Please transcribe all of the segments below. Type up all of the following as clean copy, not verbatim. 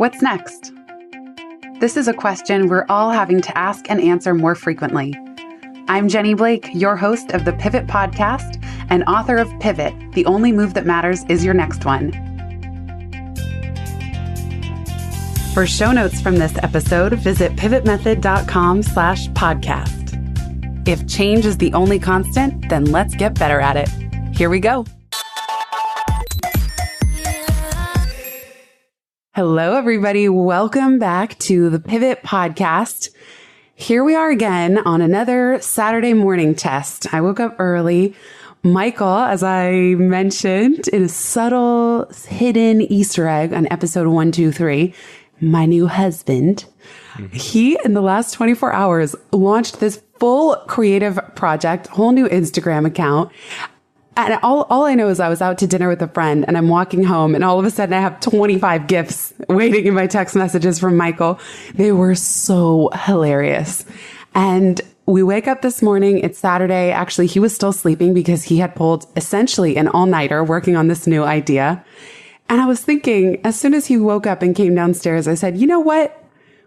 What's next? This is a question we're all having to ask and answer more frequently. I'm Jenny Blake, your host of the Pivot Podcast and author of Pivot, The Only Move That Matters Is Your Next One. For show notes from this episode, visit pivotmethod.com/podcast. If change is the only constant, then let's get better at it. Here we go. Hello, everybody. Welcome back to the Pivot Podcast. Here we are again on another Saturday morning test. I woke up early. Michael, as I mentioned, in a subtle hidden Easter egg on episode 123, my new husband, he, in the last 24 hours, launched this full creative project, whole new Instagram account. And all I know is I was out to dinner with a friend and I'm walking home and all of a sudden I have 25 GIFs waiting in my text messages from Michael. They were so hilarious. And we wake up this morning. It's Saturday. Actually, he was still sleeping because he had pulled essentially an all-nighter working on this new idea. And I was thinking, as soon as he woke up and came downstairs, I said, you know what?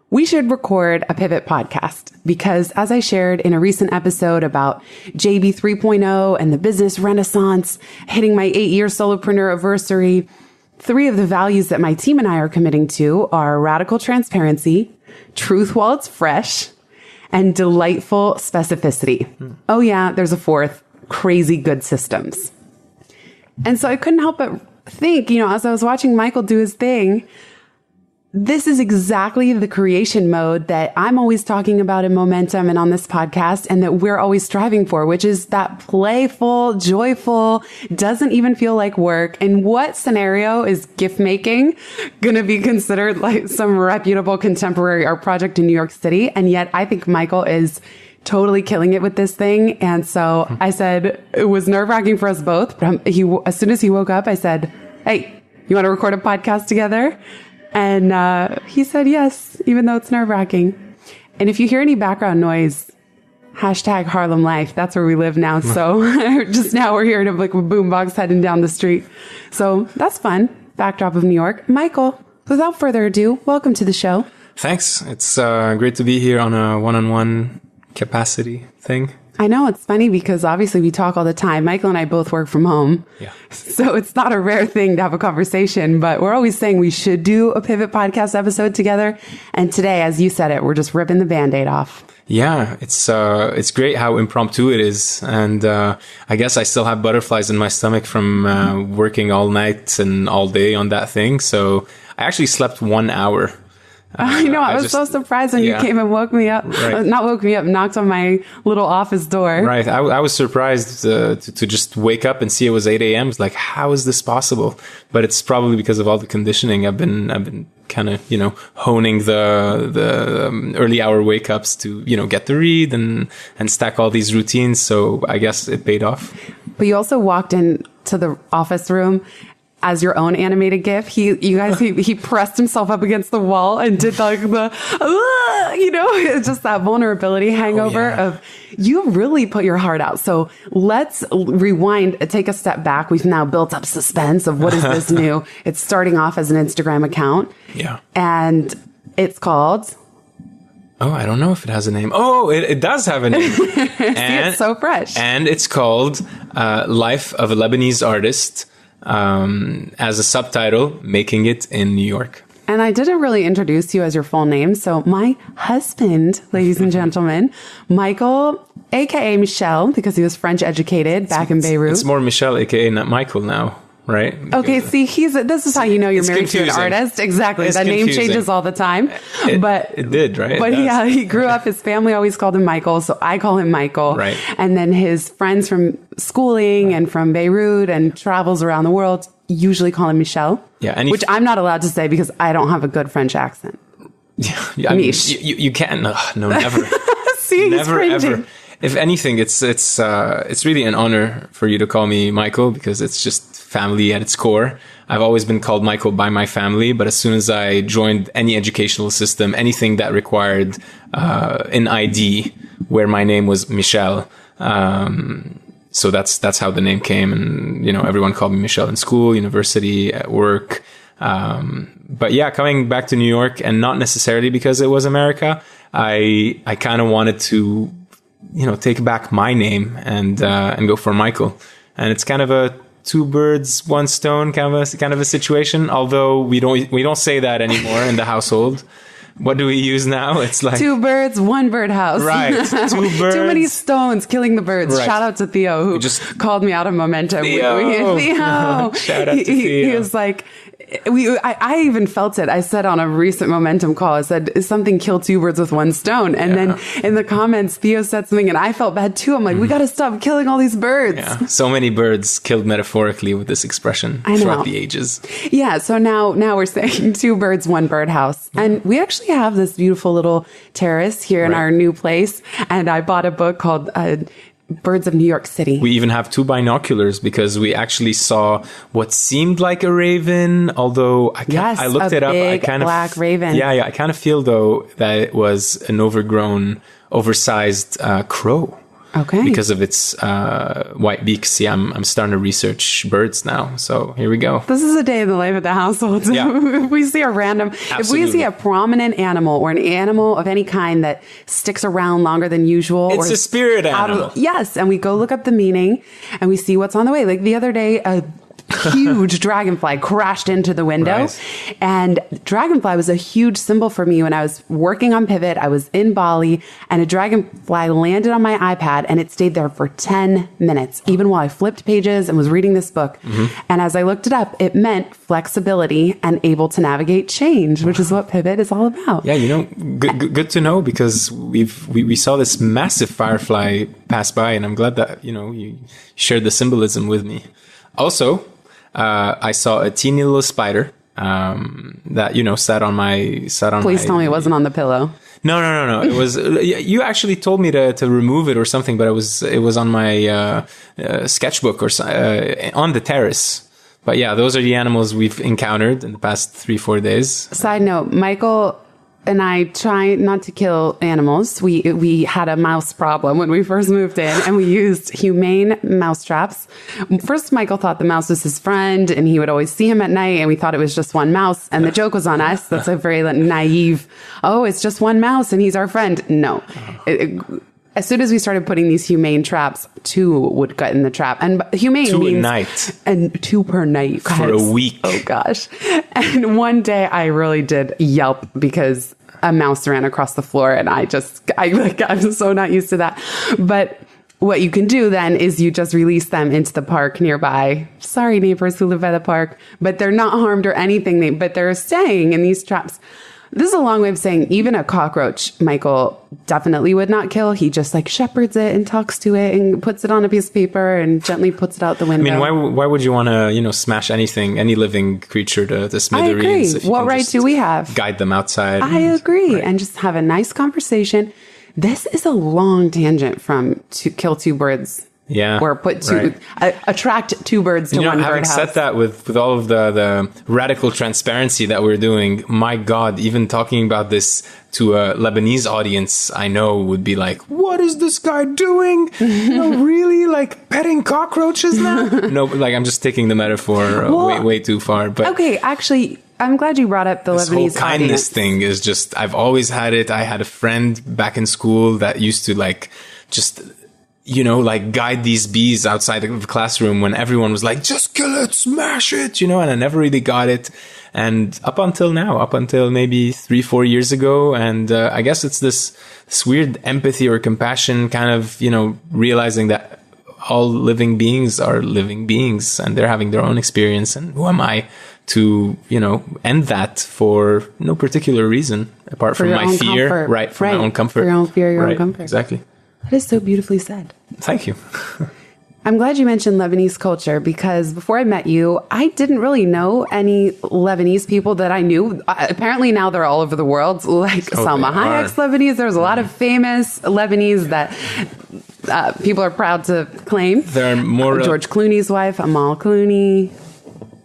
We should record a Pivot podcast because as I shared in a recent episode about JB 3.0 and the business renaissance, hitting my 8-year solopreneur anniversary, 3 of the values that my team and I are committing to are radical transparency, truth while it's fresh, and delightful specificity. Oh yeah, there's a 4th, crazy good systems. And so I couldn't help but think, as I was watching Michael do his thing, this is exactly the creation mode that I'm always talking about in Momentum and on this podcast and that we're always striving for, which is that playful, joyful, doesn't even feel like work. In what scenario is gift making going to be considered like some reputable contemporary art project in New York City? And yet I think Michael is totally killing it with this thing. And so I said, it was nerve-wracking for us both. But as soon as he woke up, I said, hey, you want to record a podcast together? And he said yes, even though it's nerve-wracking. And if you hear any background noise, hashtag Harlem Life, that's where we live now. So just now we're hearing like a boombox heading down the street. So that's fun. Backdrop of New York. Michael, without further ado, welcome to the show. Thanks. It's great to be here on a one-on-one capacity thing. I know it's funny because obviously we talk all the time. Michael and I both work from home. Yeah. So it's not a rare thing to have a conversation, but we're always saying we should do a Pivot podcast episode together. And today, as you said it, we're just ripping the Band-Aid off. Yeah, it's great how impromptu it is. And I guess I still have butterflies in my stomach from working all night and all day on that thing. So I actually slept 1 hour. I know. I was so surprised when you came and woke me up. Right. Not woke me up, knocked on my little office door. Right. I was surprised to just wake up and see it was 8 a.m. It's like, how is this possible? But it's probably because of all the conditioning. I've been kind of, honing the early hour wake ups to, get the read and stack all these routines. So I guess it paid off. But you also walked into the office room as your own animated GIF. He pressed himself up against the wall and did it's just that vulnerability hangover of you really put your heart out. So let's rewind, take a step back. We've now built up suspense of what is this new. It's starting off as an Instagram account. Yeah. And it's called... Oh, I don't know if it has a name. Oh, it does have a name. See, it's so fresh. And it's called Life of a Lebanese Artist. As a subtitle, Making It in New York. And I didn't really introduce you as your full name. So my husband, ladies and gentlemen, Michael, aka Michel, because he was French educated back in Beirut. It's more Michel, aka not Michael now, right? Because okay, see, this is how you know you're married to an artist. Exactly. That name changes all the time. It did, right? But yeah, he grew up, his family always called him Michael, so I call him Michael. Right. And then his friends from schooling and from Beirut and travels around the world usually call him Michel. Yeah, which I'm not allowed to say because I don't have a good French accent. Yeah, I mean, you can't. No, never. See, never ever. If anything, it's really an honor for you to call me Michael because it's just family at its core. I've always been called Michael by my family, but as soon as I joined any educational system, anything that required an ID where my name was Michel, so that's how the name came. And everyone called me Michel in school, university, at work. But yeah, coming back to New York, and not necessarily because it was America, I kind of wanted to, take back my name and go for Michael. And it's kind of a two birds, one stone kind of a situation. Although we don't say that anymore in the household. What do we use now? It's like two birds, one birdhouse. Right. Two birds. Too many stones killing the birds. Right. Shout out to Theo, who just called me out of momentum. Theo. Shout out to Theo. He was like, I even felt it. I said on a recent momentum call, I said, something killed two birds with one stone. And then in the comments, Theo said something and I felt bad too. I'm like, we got to stop killing all these birds. Yeah. So many birds killed metaphorically with this expression throughout the ages. Yeah. So now we're saying two birds, one birdhouse. And we actually have this beautiful little terrace here in our new place. And I bought a book called Birds of New York City. We even have two binoculars because we actually saw what seemed like a raven, although I looked it up. I kind of black raven. Yeah. I kind of feel though that it was an overgrown, oversized crow. Okay. Because of its white beak. See, I'm starting to research birds now. So here we go. This is a day in the life of the household. Yeah. If we see if we see a prominent animal or an animal of any kind that sticks around longer than usual. It's a spirit animal. Yes. And we go look up the meaning and we see what's on the way. Like the other day, a huge dragonfly crashed into the window. Right. And dragonfly was a huge symbol for me when I was working on Pivot. I was in Bali and a dragonfly landed on my iPad and it stayed there for 10 minutes, even while I flipped pages and was reading this book. Mm-hmm. And as I looked it up, it meant flexibility and able to navigate change, which is what Pivot is all about. Yeah, good to know because we saw this massive firefly pass by and I'm glad that, you shared the symbolism with me. Also, I saw a teeny little spider that sat on my. Please tell me it wasn't on the pillow. No. It was. You actually told me to remove it or something, but it was on my sketchbook or on the terrace. But yeah, those are the animals we've encountered in the past 3-4 days. Side note: Michael and I try not to kill animals. We had a mouse problem when we first moved in, and we used humane mouse traps. First, Michael thought the mouse was his friend, and he would always see him at night, and we thought it was just one mouse. And the joke was on us. That's a very naive, it's just one mouse, and he's our friend. No. As soon as we started putting these humane traps, 2 would get in the trap. And humane 2 means... a night. And 2 per night. For a week. Oh, gosh. And one day I really did yelp because a mouse ran across the floor. And I'm so not used to that. But what you can do then is you just release them into the park nearby. Sorry, neighbors who live by the park. But they're not harmed or anything. But they're staying in these traps. This is a long way of saying even a cockroach, Michael definitely would not kill. He just shepherds it and talks to it and puts it on a piece of paper and gently puts it out the window. I mean, why would you want to, smash any living creature to smithereens? I agree. What right do we have? Guide them outside. I agree. Right. And just have a nice conversation. This is a long tangent from to kill 2 birds. Yeah. Or attract 2 birds to one birdhouse. Having said that, with all of the radical transparency that we're doing, my God, even talking about this to a Lebanese audience, I know would be like, what is this guy doing? Really? Petting cockroaches now? No, I'm just taking the metaphor way too far. But okay, actually, I'm glad you brought up the this Lebanese whole kindness audience. Thing is just, I've always had it. I had a friend back in school that used to guide these bees outside the classroom when everyone was like, just kill it, smash it, and I never really got it. And up until maybe 3-4 years ago. And I guess it's this weird empathy or compassion kind of, realizing that all living beings are living beings and they're having their own experience. And who am I to, end that for no particular reason apart from my fear, comfort. Right? For my own comfort. For your own fear, your own comfort. Exactly. That is so beautifully said. Thank you. I'm glad you mentioned Lebanese culture because before I met you, I didn't really know any Lebanese people that I knew. Apparently now they're all over the world, like Salma Hayek's Lebanese. There's a lot of famous Lebanese that people are proud to claim. There are more... George Clooney's wife, Amal Clooney.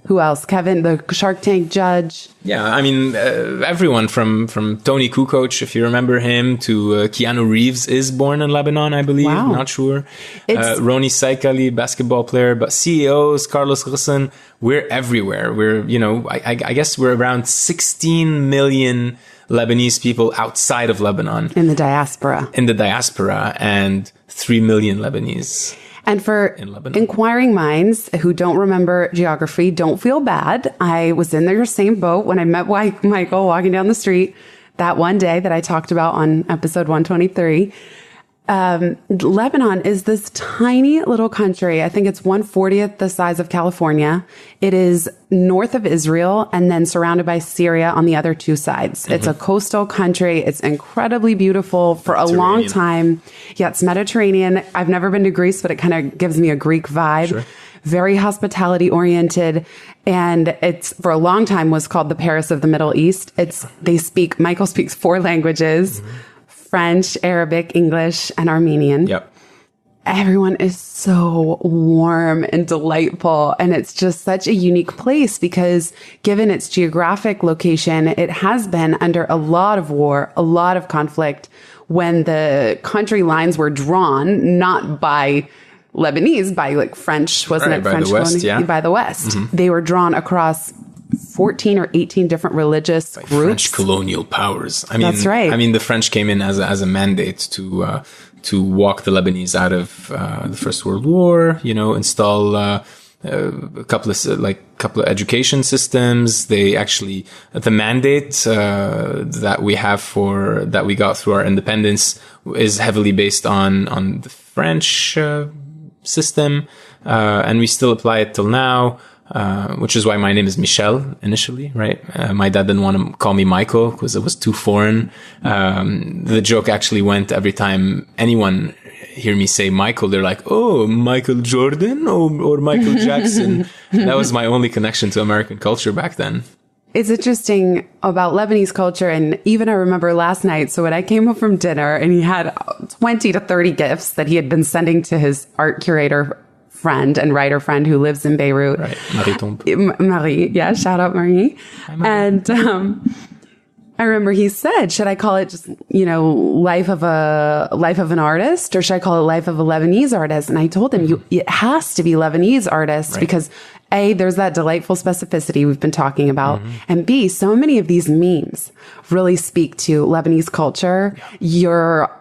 Who else? Kevin, the Shark Tank judge. Yeah, I mean, everyone from Tony Kukoc, if you remember him, to Keanu Reeves is born in Lebanon, I believe. Wow. Not sure. Roni Saikali, basketball player, but CEOs, Carlos Ghosn, we're everywhere. We're, I guess we're around 16 million Lebanese people outside of Lebanon. In the diaspora. And 3 million Lebanese. And for inquiring minds who don't remember geography, don't feel bad. I was in your same boat when I met Michael walking down the street that one day that I talked about on episode 123. Lebanon is this tiny little country. I think it's 1/40th the size of California. It is north of Israel and then surrounded by Syria on the other two sides. Mm-hmm. It's a coastal country. It's incredibly beautiful for a long time. Yeah, it's Mediterranean. I've never been to Greece, but it kind of gives me a Greek vibe. Sure. Very hospitality oriented. And it's for a long time was called the Paris of the Middle East. Michael speaks 4 languages. Mm-hmm. French, Arabic, English, and Armenian. Yep. Everyone is so warm and delightful. And it's just such a unique place because given its geographic location, it has been under a lot of war, a lot of conflict when the country lines were drawn, not by Lebanese, by like French, wasn't it? By French the West, yeah. By the West. Mm-hmm. They were drawn across 14 or 18 different religious groups. French colonial powers. I mean, that's right. I mean, the French came in as a mandate to walk the Lebanese out of the First World War. Install a couple of education systems. They actually the mandate that we got through our independence is heavily based on the French system, and we still apply it till now. Which is why my name is Michel initially, right? My dad didn't want to call me Michael because it was too foreign. The joke actually went every time anyone hear me say Michael, they're like, oh, Michael Jordan or Michael Jackson. That was my only connection to American culture back then. It's interesting about Lebanese culture. And even I remember last night. So when I came home from dinner and he had 20 to 30 gifts that he had been sending to his art curator friend and writer friend who lives in Beirut. Right. Marie Tombe. Marie. Yeah. Shout out Marie. Hi, Marie. And, I remember he said, should I call it just, life of an artist or should I call it life of a Lebanese artist? And I told him it has to be Lebanese artists right. Because A, there's that delightful specificity we've been talking about. Mm-hmm. And B, so many of these memes really speak to Lebanese culture. Yeah. Your,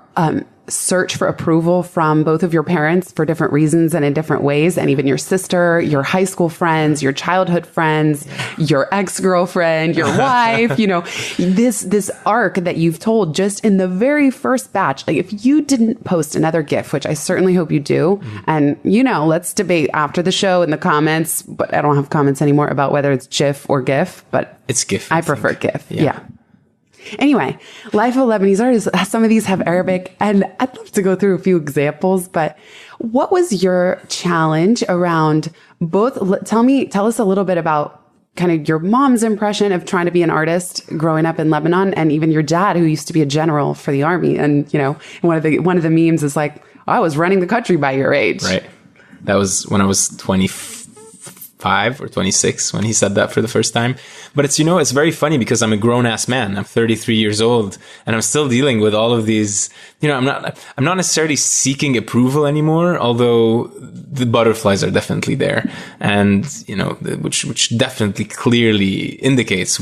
search for approval from both of your parents for different reasons and in different ways. And even your sister, your high school friends, your childhood friends, your ex-girlfriend, your wife, this arc that you've told just in the very first batch. Like if you didn't post another GIF, which I certainly hope you do. Mm-hmm. And let's debate after the show in the comments, but I don't have comments anymore about whether it's GIF or GIF, but it's GIF. I prefer GIF. Yeah. Anyway, Life of a Lebanese Artist, some of these have Arabic, and I'd love to go through a few examples, but what was your challenge around both? Tell us a little bit about kind of your mom's impression of trying to be an artist growing up in Lebanon, and even your dad, who used to be a general for the army. And, one of the memes is like, I was running the country by your age. Right. That was when I was 25 or 26 when he said that for the first time. But it's very funny because I'm a grown ass man. I'm 33 years old and I'm still dealing with all of these, I'm not necessarily seeking approval anymore, although the butterflies are definitely there. And, which definitely clearly indicates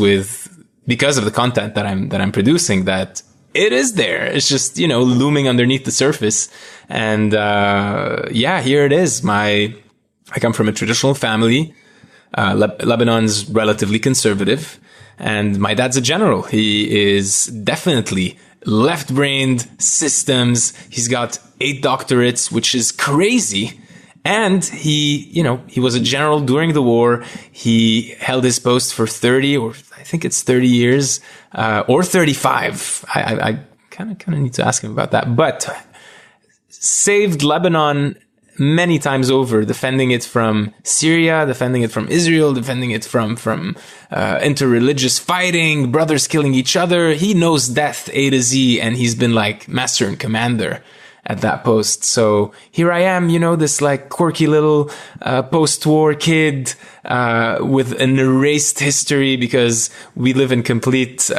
because of the content that I'm producing that it is there. It's just, looming underneath the surface. And, here it is. I come from a traditional family. Lebanon's relatively conservative, and my dad's a general. He is definitely left-brained systems. He's got 8 doctorates, which is crazy. And he was a general during the war. He held his post for 30, or I think it's 30 years, or 35. I kind of need to ask him about that, but saved Lebanon many times over, defending it from Syria, defending it from Israel, defending it from interreligious fighting, brothers killing each other. He knows death A to Z, and he's been like master and commander. at that post. So here I am, this like quirky little post-war kid with an erased history because we live in complete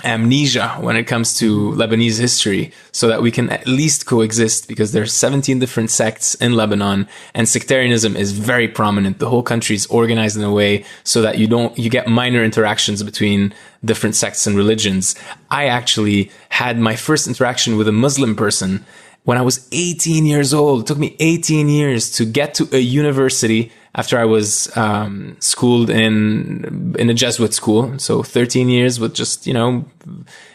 amnesia when it comes to Lebanese history, so that we can at least coexist, because there's 17 different sects in Lebanon and sectarianism is very prominent. The whole country is organized in a way so that you get minor interactions between different sects and religions. I actually had my first interaction with a Muslim person when I was 18 years old. It took me 18 years to get to a university after I was schooled in a Jesuit school. So 13 years with just,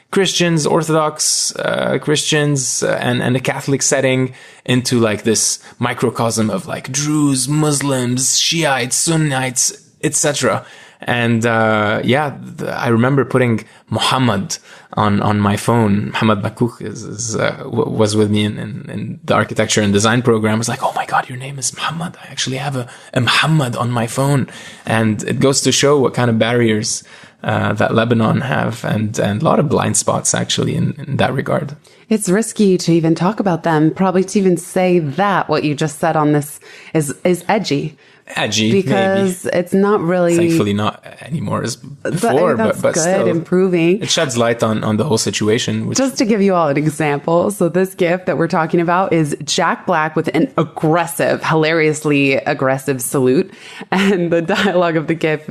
Christians, Orthodox Christians, and a Catholic setting, into like this microcosm of like Druze, Muslims, Shiites, Sunnites, etc. And I remember putting Muhammad on my phone. Muhammad Bakuk was with me in the architecture and design program. I was like, oh my God, your name is Muhammad. I actually have a Muhammad on my phone. And it goes to show what kind of barriers that Lebanon have, and a lot of blind spots actually in that regard. It's risky to even talk about them. Probably to even say that what you just said on this is edgy. Because maybe. It's not really, thankfully not anymore as before, but good, still improving. It sheds light on the whole situation. Just to give you all an example, so this GIF that we're talking about is Jack Black with an hilariously aggressive salute, and the dialogue of the GIF,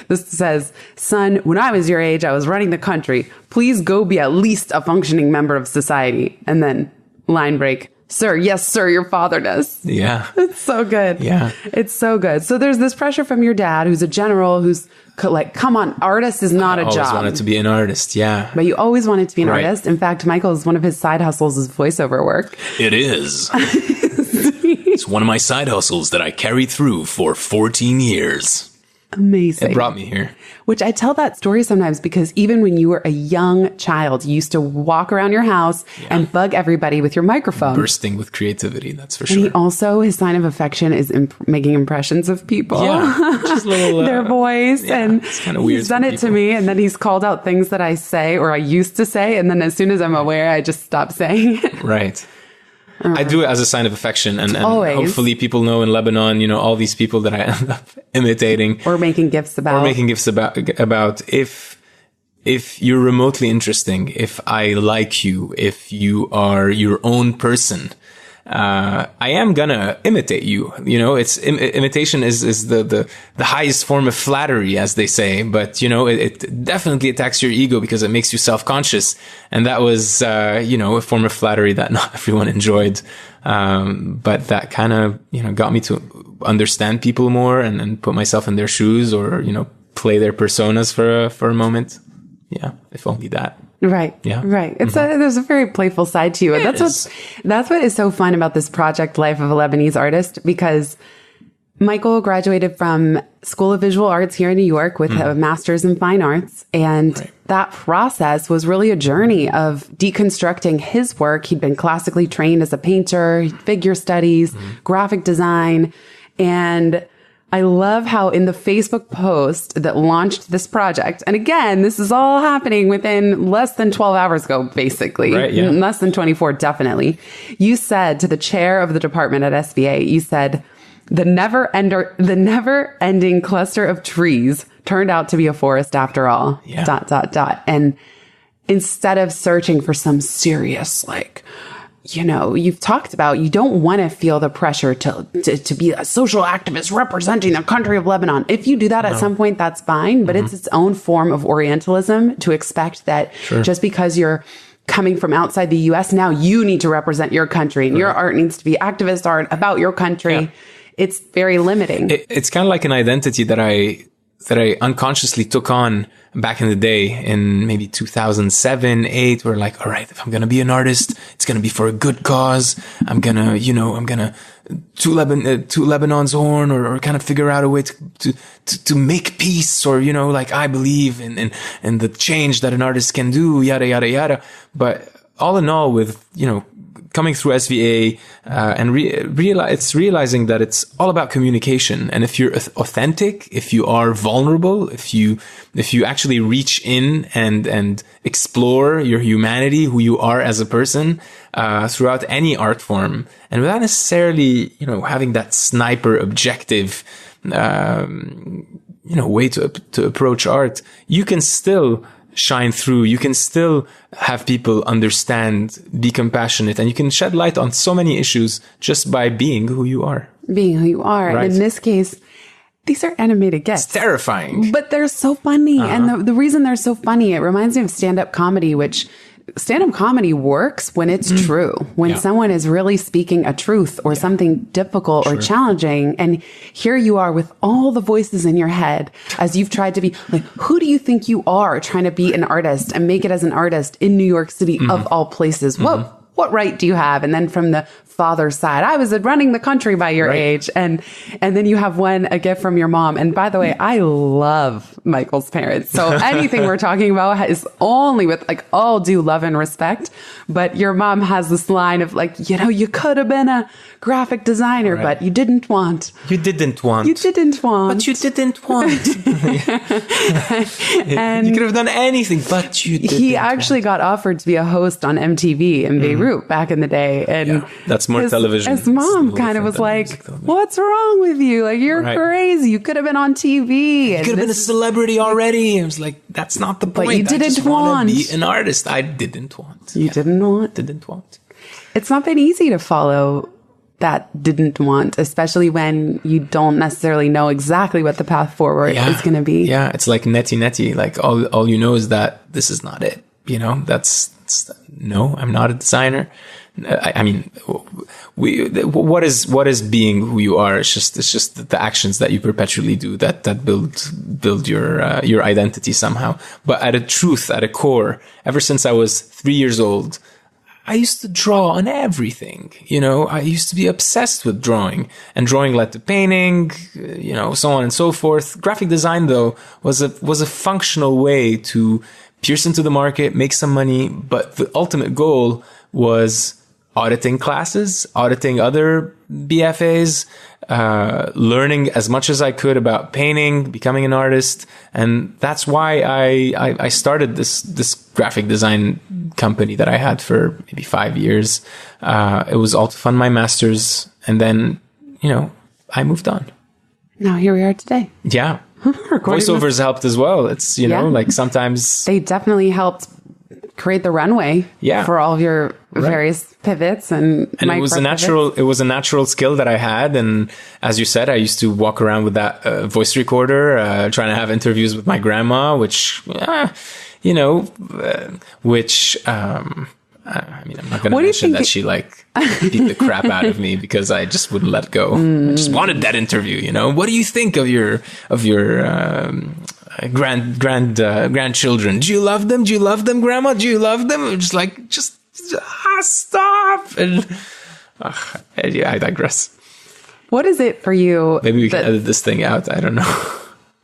this says, "Son, when I was your age, I was running the country. Please go be at least a functioning member of society." And then line break. "Sir, yes, sir, your father does." Yeah. It's so good. Yeah. It's so good. So there's this pressure from your dad, who's a general, who's like, come on, artist is not a job. I always wanted to be an artist, yeah. But you always wanted to be an right. artist. In fact, Michael's one of his side hustles is voiceover work. It is. It's one of my side hustles that I carried through for 14 years. Amazing. It brought me here. Which I tell that story sometimes because even when you were a young child, you used to walk around your house and bug everybody with your microphone. Bursting with creativity, that's for sure. And he also, his sign of affection is making impressions of people. Yeah, just little, their voice. Yeah, and it's kind of weird. He's done it to me, and then he's called out things that I say or I used to say. And then as soon as I'm aware, I just stop saying it. Right. I do it as a sign of affection, and hopefully people know in Lebanon, all these people that I end up imitating or making gifts about. If you're remotely interesting, if I like you, if you are your own person, I am gonna imitate you. It's imitation is the highest form of flattery, as they say. But it definitely attacks your ego because it makes you self-conscious, and that was a form of flattery that not everyone enjoyed. But that kind of got me to understand people more and put myself in their shoes, or play their personas for a moment. Yeah, if only that. Right. Yeah. Right. It's there's a very playful side to you. And that's what is so fun about this project, Life of a Lebanese Artist, because Michael graduated from School of Visual Arts here in New York with a master's in fine arts. And that process was really a journey of deconstructing his work. He'd been classically trained as a painter, figure studies, graphic design, and I love how in the Facebook post that launched this project, and again, this is all happening within less than 12 hours ago, basically, right, yeah. Less than 24, definitely. You said to the chair of the department at SVA, you said, the never-ending cluster of trees turned out to be a forest after all, ... And instead of searching for some serious, you've talked about, you don't want to feel the pressure to be a social activist representing the country of Lebanon. If you do that at some point, that's fine, but it's its own form of Orientalism to expect that just because you're coming from outside the US, now you need to represent your country and your art needs to be activist art about your country. Yeah. It's very limiting. It's kind of like an identity that I unconsciously took on back in the day in maybe 2007, 2008. We're like, all right, if I'm going to be an artist, it's going to be for a good cause. I'm going to to Lebanon's horn or kind of figure out a way to make peace, or, I believe in the change that an artist can do, yada, yada, yada. But all in all, with, coming through SVA and realizing that it's all about communication. And if you're authentic, if you are vulnerable, if you actually reach in and explore your humanity, who you are as a person, throughout any art form, and without necessarily, having that sniper objective, way to approach art, you can still shine through. You can still have people understand, be compassionate, and you can shed light on so many issues just by being who you are. Being who you are. Right. And in this case, these are animated GIFs. It's terrifying. But they're so funny. And the reason they're so funny, it reminds me of stand-up comedy, which stand-up comedy works when it's true, when someone is really speaking a truth or something difficult or challenging. And here you are with all the voices in your head as you've tried to be like, who do you think you are, trying to be an artist and make it as an artist in New York City of all places? What right do you have? And then from the father's side, I was running the country by your age. And then you have a gift from your mom. And by the way, I love Michael's parents. So anything we're talking about is only with all due love and respect. But your mom has this line of you could have been a graphic designer, but you didn't want. You didn't want. You didn't want. But you didn't want. And you could have done anything, but you didn't. He actually got offered to be a host on MTV in Beirut back in the day. And that's more television. His mom kind of was like, what's wrong with you? You're crazy. You could have been on TV. You could have been a celebrity already. I was like, that's not the point. But you didn't want to be an artist. I didn't want. You didn't want? Didn't want. It's not been easy to follow that didn't want, especially when you don't necessarily know exactly what the path forward is going to be. Yeah, it's like neti. All you know is that this is not it. No, I'm not a designer. I mean, what is being who you are? It's just the actions that you perpetually do that build your identity somehow. But at a core, ever since I was 3 years old, I used to draw on everything. I used to be obsessed with drawing, and drawing led to painting, so on and so forth. Graphic design, though, was a functional way to pierce into the market, make some money. But the ultimate goal was auditing classes, auditing other BFAs, learning as much as I could about painting, becoming an artist. And that's why I started this graphic design company that I had for maybe 5 years. It was all to fund my master's. And then, I moved on. Now here we are today. Yeah. Voiceovers helped as well. It's, sometimes they definitely helped create the runway for all of your various pivots and it was a natural skill that I had. And as you said, I used to walk around with that voice recorder, trying to have interviews with my grandma, which I'm not going to mention that she beat the crap out of me because I just wouldn't let go. I just wanted that interview. What do you think of your grandchildren? Do you love them? Do you love them, Grandma? Do you love them? Just stop. And I digress. What is it for you? Maybe we can edit this thing out. I don't know.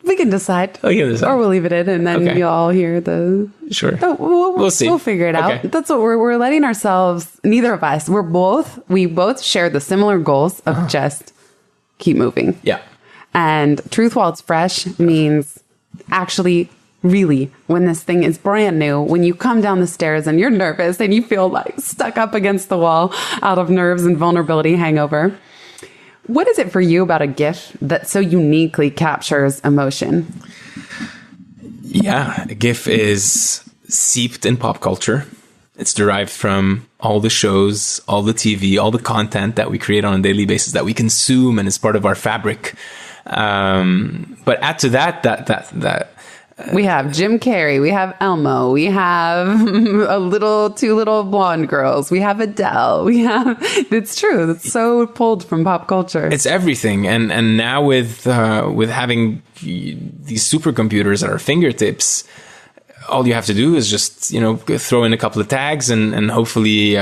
We can decide. Or we'll leave it in, and then you'll all hear the... Sure. We'll see. We'll figure it out. That's what we're letting ourselves... Neither of us. We both share the similar goals of just keep moving. Yeah. And truth while it's fresh means actually, really, when this thing is brand new, when you come down the stairs and you're nervous and you feel stuck up against the wall out of nerves and vulnerability hangover... What is it for you about a GIF that so uniquely captures emotion? Yeah, a GIF is seeped in pop culture. It's derived from all the shows, all the TV, all the content that we create on a daily basis that we consume and is part of our fabric. But add to that we have Jim Carrey, we have Elmo, we have two little blonde girls, we have Adele, it's true. It's so pulled from pop culture. It's everything. And now with having these supercomputers at our fingertips, all you have to do is just, throw in a couple of tags and hopefully,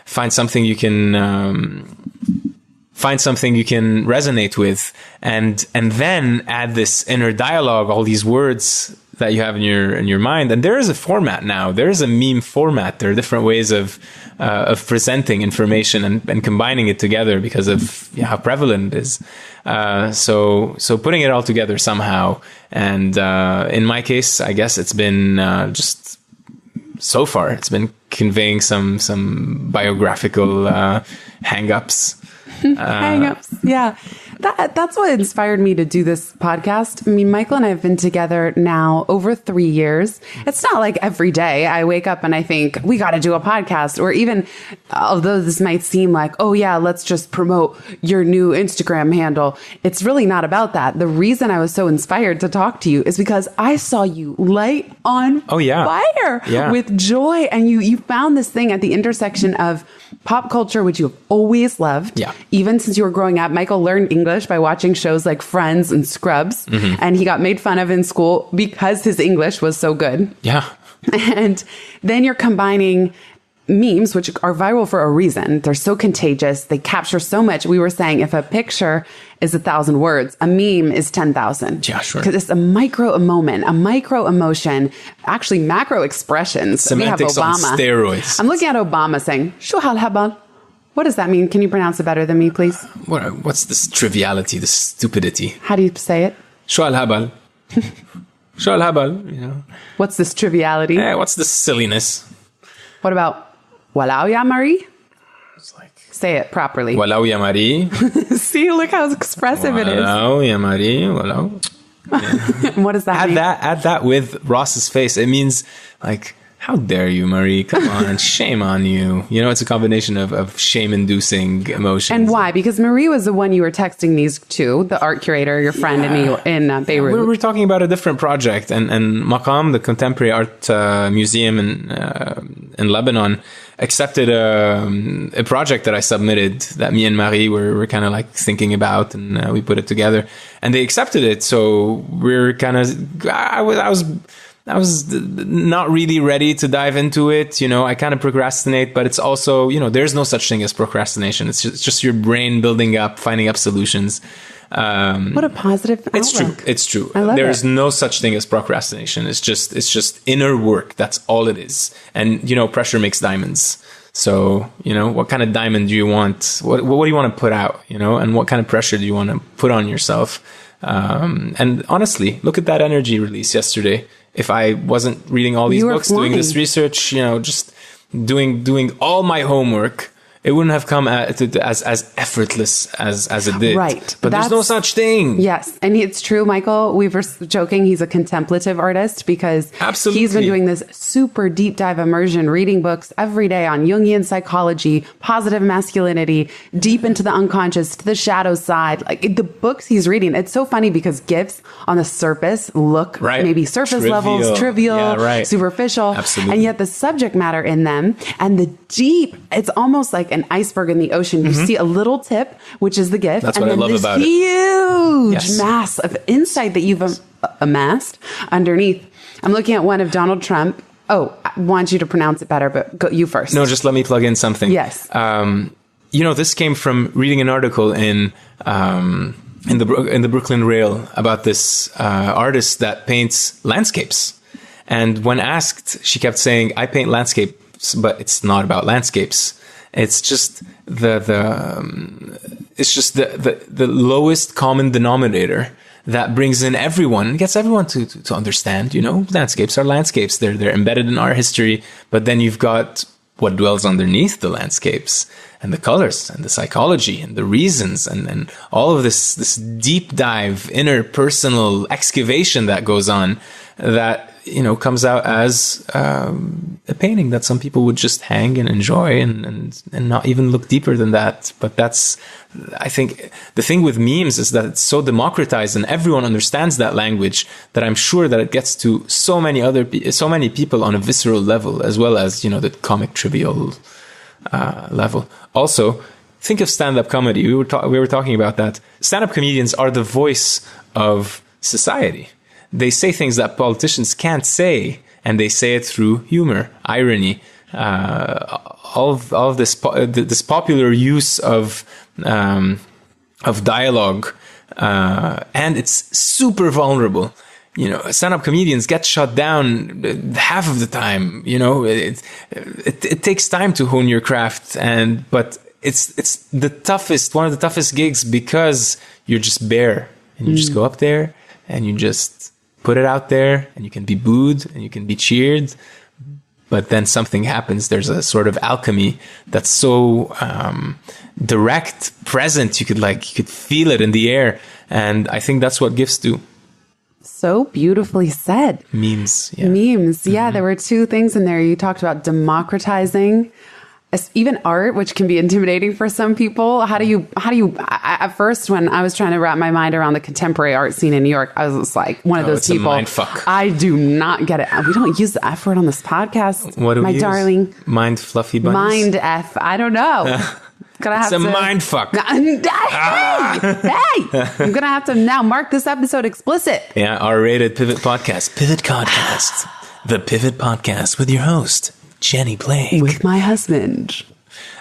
find something you can resonate with, and then add this inner dialogue, all these words that you have in your mind. And there is a format now. There is a meme format. There are different ways of presenting information and combining it together because of how prevalent it is. So putting it all together somehow. And in my case, I guess it's been just so far, it's been conveying some biographical hang-ups. Hang-ups, yeah. That's what inspired me to do this podcast. I mean, Michael and I have been together now over 3 years. It's not like every day I wake up and I think we got to do a podcast, or even, although this might seem like, oh yeah, let's just promote your new Instagram handle. It's really not about that. The reason I was so inspired to talk to you is because I saw you light on fire with joy. And you found this thing at the intersection of pop culture, which you've always loved. Yeah. Even since you were growing up, Michael learned English by watching shows like Friends and Scrubs. And he got made fun of in school because his English was so good. Yeah. And then you're combining memes, which are viral for a reason. They're so contagious. They capture so much. We were saying if a picture is 1,000 words, a meme is 10,000. Yeah, sure. Because it's a micro moment, a micro emotion, actually macro expressions. Semantics we have Obama on steroids. I'm looking at Obama saying, "Shu hal habal." What does that mean? Can you pronounce it better than me, please? What's this triviality, this stupidity? How do you say it? Shu al habal. Shu al habal, you know. What's this triviality? What's this silliness? What about walau ya Marie? It's like, say it properly. Walau ya Marie. See, look how expressive it is. Walau ya Marie. Walau. Yeah. What does that mean? Add that with Ross's face. It means like, how dare you, Marie? Come on, shame on you. You know, it's a combination of shame-inducing emotions. And why? Because Marie was the one you were texting these to, the art curator, your friend in Beirut. We were talking about a different project, and Maqam, the contemporary art museum in Lebanon, accepted a project that I submitted that me and Marie were kind of like thinking about, and we put it together, and they accepted it. So we're kind of, I was not really ready to dive into it. You know, I kind of procrastinate, but it's also, you know, there's no such thing as procrastination. It's just your brain building up, finding up solutions. What a positive outlook. It's true. It's true. I love There's it. no such thing as procrastination. It's just inner work. That's all it is. And, you know, pressure makes diamonds. So, you know, what kind of diamond do you want? What do you want to put out, you know, and what kind of pressure do you want to put on yourself? And honestly, look at that energy release yesterday. If I wasn't reading all these books, doing this research, you know, just doing all my homework, it wouldn't have come as effortless as it did. Right. But there's no such thing. Yes. And it's true, Michael. We were joking. He's a contemplative artist because he's been doing this super deep dive immersion, reading books every day on Jungian psychology, positive masculinity, deep into the unconscious, to the shadow side. Like the books he's reading, it's so funny because gifts on the surface look maybe surface levels, trivial, superficial. Absolutely. And yet the subject matter in them and the deep, it's almost like an iceberg in the ocean. You see a little tip, which is the gift. That's and what I then love this about it. Huge mass of insight that you've amassed underneath. I'm looking at one of Donald Trump. Oh, I want you to pronounce it better, but go, you first. No, just let me plug in something. Yes. You know, this came from reading an article in the Brooklyn Rail about this artist that paints landscapes. And when asked, she kept saying, "I paint landscapes, but it's not about landscapes. It's just the lowest common denominator that brings in everyone and gets everyone to understand, you know, landscapes are landscapes. They're embedded in our history, but then you've got what dwells underneath the landscapes and the colors and the psychology and the reasons and all of this deep dive, inner personal excavation that goes on that, you know, comes out as a painting that some people would just hang and enjoy and not even look deeper than that. But that's, I think, the thing with memes is that it's so democratized and everyone understands that language that I'm sure that it gets to so many people on a visceral level, as well as, you know, the comic trivial level. Also, think of stand-up comedy. We were talking about that. Stand-up comedians are the voice of society. They say things that politicians can't say, and they say it through humor, irony, all of this popular use of dialogue, and it's super vulnerable. stand-up comedians get shut down half of the time. It takes time to hone your craft, but it's one of the toughest gigs because you're just bare and you just go up there and you just put it out there and you can be booed and you can be cheered. But then something happens. There's a sort of alchemy that's so direct, present. You could feel it in the air. And I think that's what gifts do. So beautifully said. Memes. Yeah. Memes. Yeah, there were two things in there. You talked about democratizing even art, which can be intimidating for some people. How do you, at first, when I was trying to wrap my mind around the contemporary art scene in New York, I was like one of those people. Mind fuck. I do not get it. We don't use the F word on this podcast. What do we my use? Darling? Mind fluffy bunnies? Mind F. I don't know. It's a mind fuck. Hey! I'm going to have to now mark this episode explicit. Yeah, R-rated Pivot Podcast. Pivot Podcast. The Pivot Podcast with your host, Jenny Blake. With my husband.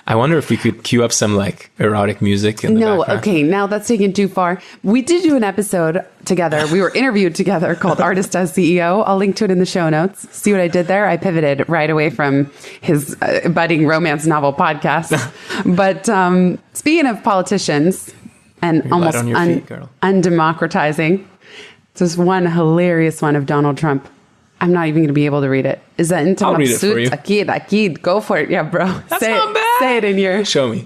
I wonder if we could cue up some erotic music in the background. Okay, now that's taken too far. We did do an episode together. We were interviewed together called Artist as CEO. I'll link to it in the show notes. See what I did there? I pivoted right away from his budding romance novel podcast. But speaking of politicians and You're almost on your feet, girl. undemocratizing, there's one hilarious one of Donald Trump. I'm not even going to be able to read it. Is that I'll read it for you. Akid. Go for it. Yeah, bro. That's not bad. Say it in your... Show me.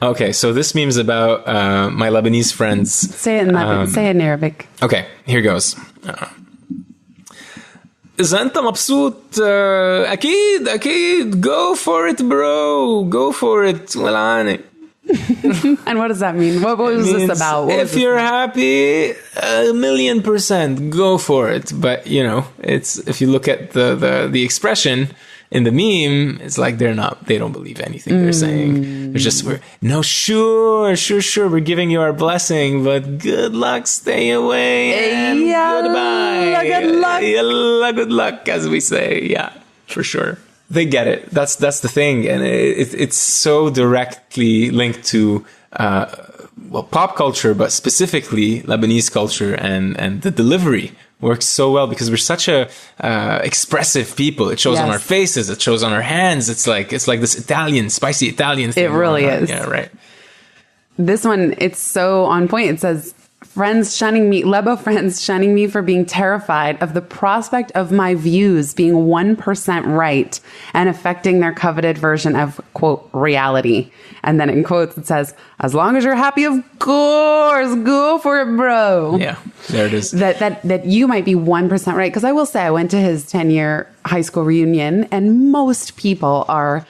Okay, so this meme's about my Lebanese friends. Say it in Lebanon. Say it in Arabic. Okay, here goes. إذا أنت مبسوط أكيد go for it bro, go for it ولعاني. And what does that mean? What was this about? If you're happy, 1,000,000% go for it. But it's if you look at the expression in the meme, it's like they don't believe anything they're saying. They're just sure, we're giving you our blessing, but good luck, stay away, and goodbye. Good luck. Yalla, good luck, as we say. Yeah, for sure. They get it. That's the thing, and it's so directly linked to pop culture, but specifically Lebanese culture, and the delivery works so well because we're such a expressive people. It shows on our faces. It shows on our hands. It's like this spicy Italian thing. It really is. Yeah, right. This one, it's so on point. It says, Lebo friends shunning me for being terrified of the prospect of my views being 1% right and affecting their coveted version of, quote, reality. And then in quotes, it says, as long as you're happy, of course, go for it, bro. Yeah, there it is. That you might be 1% right. Because I will say, I went to his 10-year high school reunion, and most people are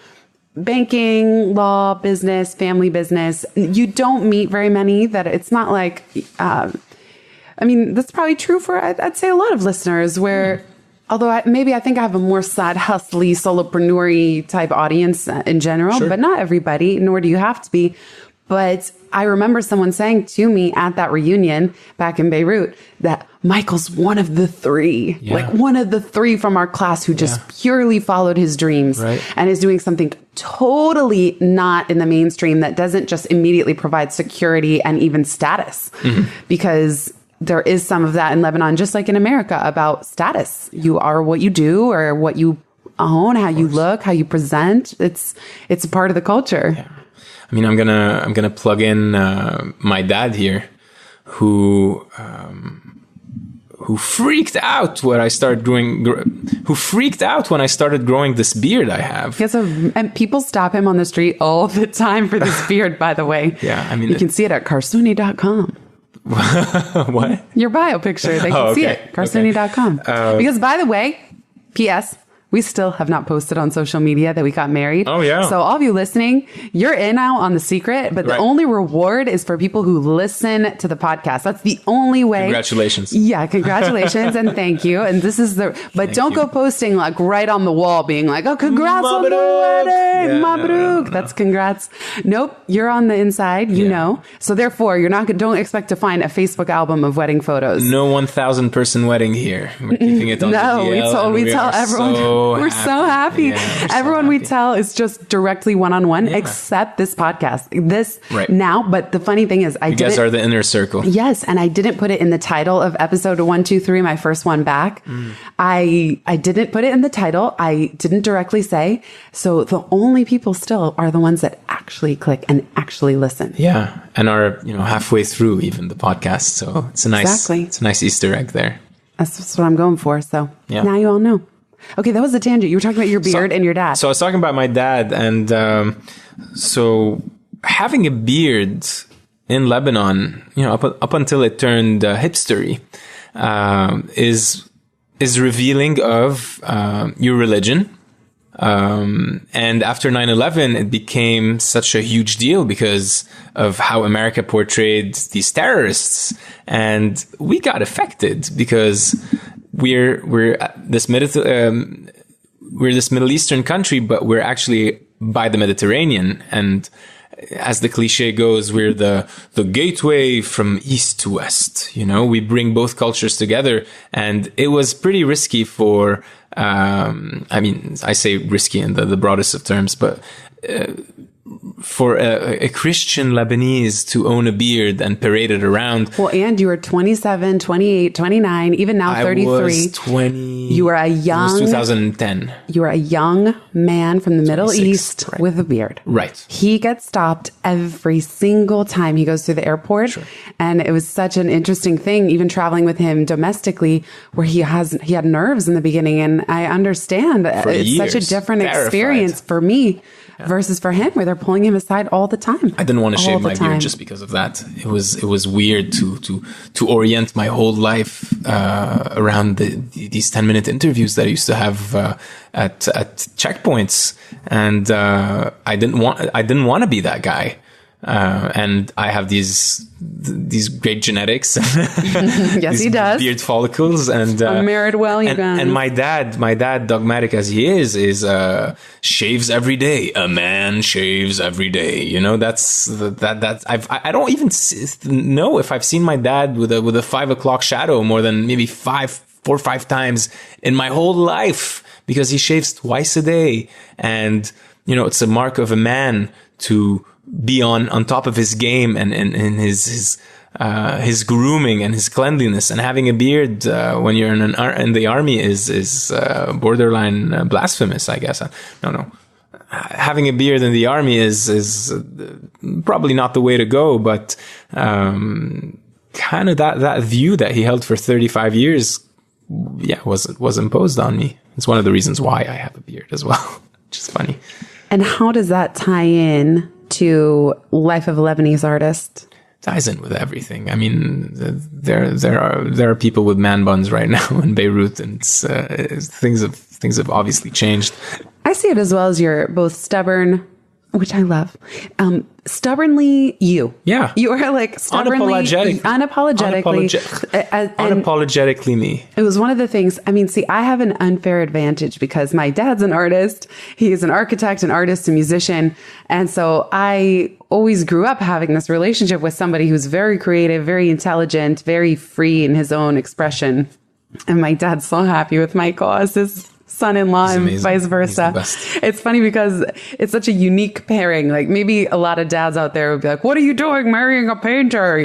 banking, law, business, family business. You don't meet very many that it's not like, that's probably true for, I'd say, a lot of listeners where, although I think I have a more side hustly, solopreneur type audience in general, but not everybody, nor do you have to be. But I remember someone saying to me at that reunion back in Beirut that Michael's one of the three, one of the three from our class who just purely followed his dreams and is doing something totally not in the mainstream that doesn't just immediately provide security and even status. Because there is some of that in Lebanon, just like in America, about status. You are what you do or what you own, how you look, how you present. It's a part of the culture. Yeah. I mean, I'm gonna plug in my dad here, who freaked out when I started growing. Who freaked out when I started growing this beard I have. And people stop him on the street all the time for this beard. By the way, you can see it at Karsouni.com. What? Your bio picture. They can see it. Karsouni.com. Because, by the way, P.S. we still have not posted on social media that we got married. Oh, yeah. So all of you listening, you're in now on the secret, but the only reward is for people who listen to the podcast. That's the only way. Congratulations. Yeah, congratulations and thank you. And this is don't go posting like right on the wall being like, oh, congrats on the wedding. Mabruk. That's congrats. Nope. You're on the inside, you know. So therefore, don't expect to find a Facebook album of wedding photos. No 1,000 person wedding here. We're keeping it on we tell everyone. so We're happy. so happy. Yeah, Everyone so we happy. tell is just directly one-on-one, except this podcast. This now, but the funny thing is, You guys are the inner circle. Yes, and I didn't put it in the title of episode 123, my first one back. I didn't put it in the title. I didn't directly say. So the only people still are the ones that actually click and actually listen. Yeah, and are halfway through even the podcast. So it's a nice Easter egg there. That's what I'm going for. So Yeah. now you all know. Okay, that was the tangent. You were talking about your beard and your dad. So I was talking about my dad, and so having a beard in Lebanon, up until it turned hipstery, is revealing of your religion. And after 9/11, it became such a huge deal because of how America portrayed these terrorists, and we got affected because we're this Middle Eastern country, but we're actually by the Mediterranean, and as the cliche goes, we're the gateway from east to west. We bring both cultures together, and it was pretty risky for. I say risky in the broadest of terms, but for a Christian Lebanese to own a beard and parade it around. Well, and you were 27, 28, 29, even now 33. I was 20. You were a young. It was 2010. You were a young man from the Middle East with a beard. Right. He gets stopped every single time he goes through the airport. Sure. And it was such an interesting thing, even traveling with him domestically, where he had nerves in the beginning. And I understand For it's years, such a different terrified. experience for me versus for him, where they're pulling him aside all the time. I didn't want to shave my beard just because of that. It was weird to orient my whole life around these 10-minute interviews that I used to have at checkpoints, and I didn't want to be that guy. And I have these great genetics. Yes, he does. Beard follicles, and married well, you guys. And my dad, dogmatic as he is shaves every day. A man shaves every day. That's I don't even know if I've seen my dad with a 5 o'clock shadow more than maybe 4 or 5 times in my whole life, because he shaves twice a day, and it's a mark of a man to be on top of his game and his grooming and his cleanliness. And having a beard when you're in the army is borderline blasphemous, I guess. No. Having a beard in the army is probably not the way to go, but kind of that view that he held for 35 years, was imposed on me. It's one of the reasons why I have a beard as well, which is funny. And how does that tie in to Life of a Lebanese Artist? Ties in with everything. I mean, there are people with man buns right now in Beirut, and things have obviously changed. I see it as well as you're both stubborn, which I love. Stubbornly you. Yeah. You are like stubbornly, unapologetically me. It was one of the things, see, I have an unfair advantage because my dad's an artist. He is an architect, an artist, a musician. And so I always grew up having this relationship with somebody who's very creative, very intelligent, very free in his own expression. And my dad's so happy with Michael as his son-in-law and vice versa. It's funny because it's such a unique pairing. Like, maybe a lot of dads out there would be like, what are you doing marrying a painter?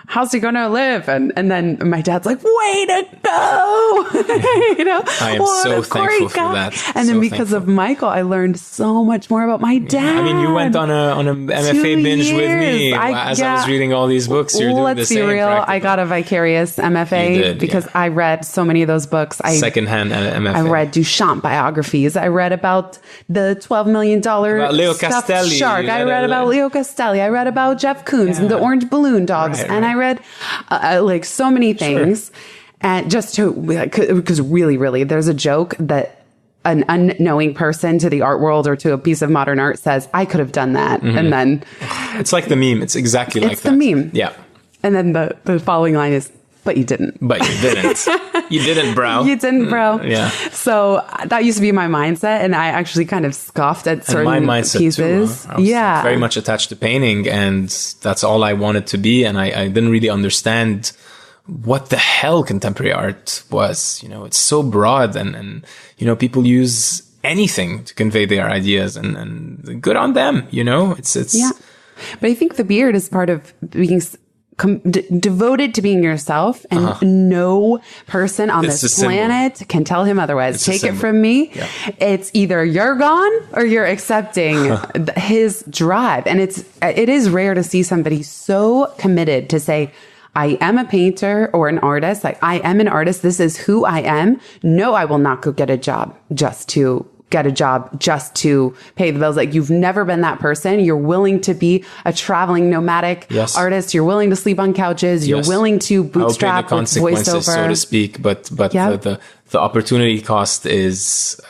How's he going to live? And then my dad's like, way to go. I am so thankful for that. And then because of Michael, I learned so much more about my dad. You went on a MFA binge with me as I was reading all these books. You're doing the same. Let's be real. I got a vicarious MFA because I read so many of those books. Secondhand MFA. I read Duchamp biographies. I read about the $12 million Leo Castelli. Shark. I read about Leo Castelli. I read about Jeff Koons and the Orange Balloon Dogs. And I read like so many things. Sure. And just because really, there's a joke that an unknowing person to the art world or to a piece of modern art says, I could have done that. Mm-hmm. And then it's like the meme. It's exactly like that. It's the meme. Yeah. And then the following line is, but you didn't. But you didn't. You didn't, bro. You didn't, bro. Yeah. So that used to be my mindset, and I actually kind of scoffed at certain and my mindset pieces. Too, huh? I was very much attached to painting, and that's all I wanted to be. And I didn't really understand what the hell contemporary art was. You know, it's so broad and you know, people use anything to convey their ideas and good on them, you know, it's. Yeah. But I think the beard is part of being devoted to being yourself, and no person on this planet can tell him otherwise. Take it from me. Yeah. It's either you're gone or you're accepting his drive. And it is rare to see somebody so committed to say, I am a painter or an artist. Like, I am an artist. This is who I am. No, I will not go get a job just to pay the bills. Like, you've never been that person. You're willing to be a traveling nomadic artist. You're willing to sleep on couches. You're willing to bootstrap with voiceover, so to speak. But the opportunity cost is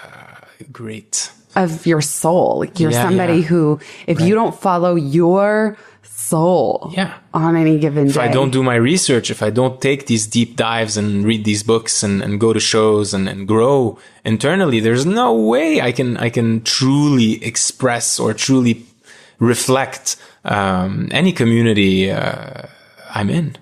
great. Of your soul. Like, you're somebody who, if you don't follow your soul on any given day. If I don't do my research, if I don't take these deep dives and read these books and go to shows and grow internally, there's no way I can truly express or truly reflect any community I'm in.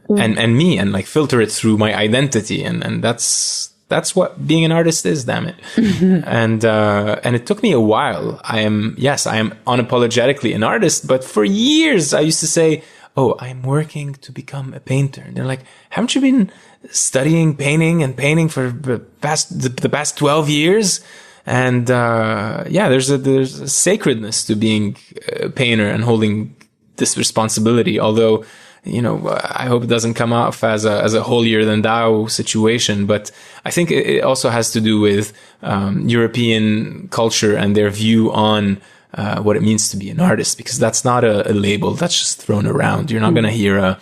And me, and like filter it through my identity. And that's what being an artist is, damn it. And it took me a while. I am unapologetically an artist, but for years I used to say, oh, I'm working to become a painter. And they're like, haven't you been studying painting for the past 12 years? And, there's a sacredness to being a painter and holding this responsibility. Although, you know, I hope it doesn't come off as a holier than thou situation, but I think it also has to do with European culture and their view on what it means to be an artist, because that's not a label that's just thrown around. You're not going to hear a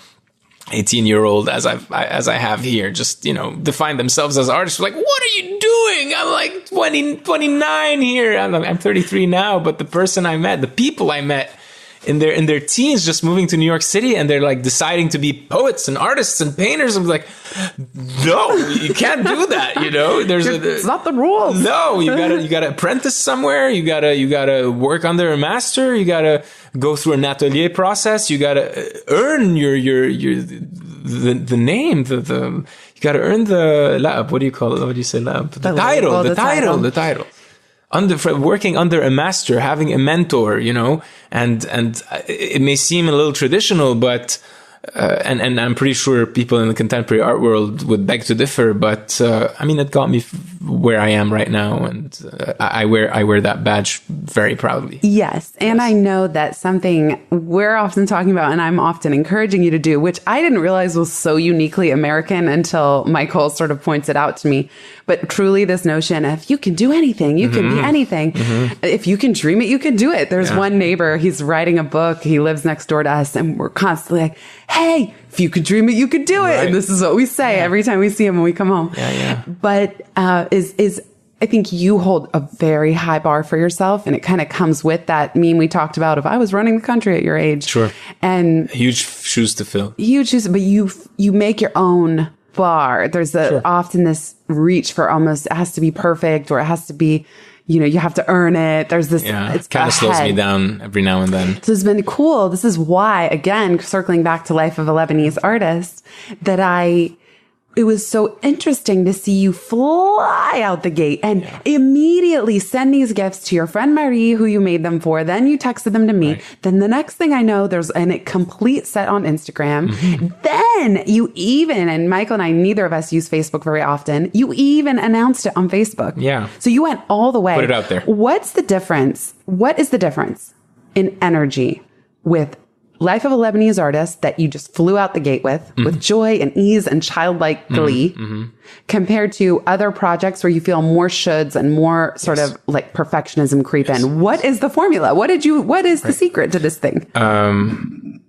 18-year-old as I have here just, you know, define themselves as artists. Like, what are you doing? I'm like 29 here. I'm 33 now, but the people I met in their teens, just moving to New York City, and they're like deciding to be poets and artists and painters. I'm like, no, you can't do that. You know, it's not the rules. No, you gotta apprentice somewhere. You gotta work under a master. You gotta go through an atelier process. You gotta earn the name. You gotta earn the lab. What do you call it? What do you say? Lab. The title. Working under a master, having a mentor, you know, and it may seem a little traditional, but and I'm pretty sure people in the contemporary art world would beg to differ, but I mean, it got me where I am right now, and I wear that badge very proudly. Yes, and I know that's something we're often talking about, and I'm often encouraging you to do, which I didn't realize was so uniquely American until Michael sort of points it out to me. But truly, this notion of you can do anything, you can be anything. If you can dream it, you can do it. There's one neighbor, he's writing a book, he lives next door to us, and we're constantly like, hey, if you could dream it, you could do it. Right. And this is what we say every time we see him when we come home. But I think you hold a very high bar for yourself, and it kind of comes with that meme we talked about of I was running the country at your age. Sure. And huge shoes to fill. Huge shoes, but you make your own bar. There's often this reach for almost, it has to be perfect, or it has to be, you know, you have to earn it. There's this, it kind of slows me down every now and then. So it's been cool. This is why, again, circling back to Life of a Lebanese Artist, that it was so interesting to see you fly out the gate and immediately send these gifts to your friend Marie, who you made them for. Then you texted them to me. Right. Then the next thing I know, there's a complete set on Instagram. Then you even, and Michael and I, neither of us use Facebook very often. You even announced it on Facebook. Yeah. So you went all the way. Put it out there. What's the difference? What is the difference in energy with Life of a Lebanese Artist that you just flew out the gate with joy and ease and childlike glee, compared to other projects where you feel more shoulds and more sort of like perfectionism creep in? What is the formula? What is the secret to this thing? When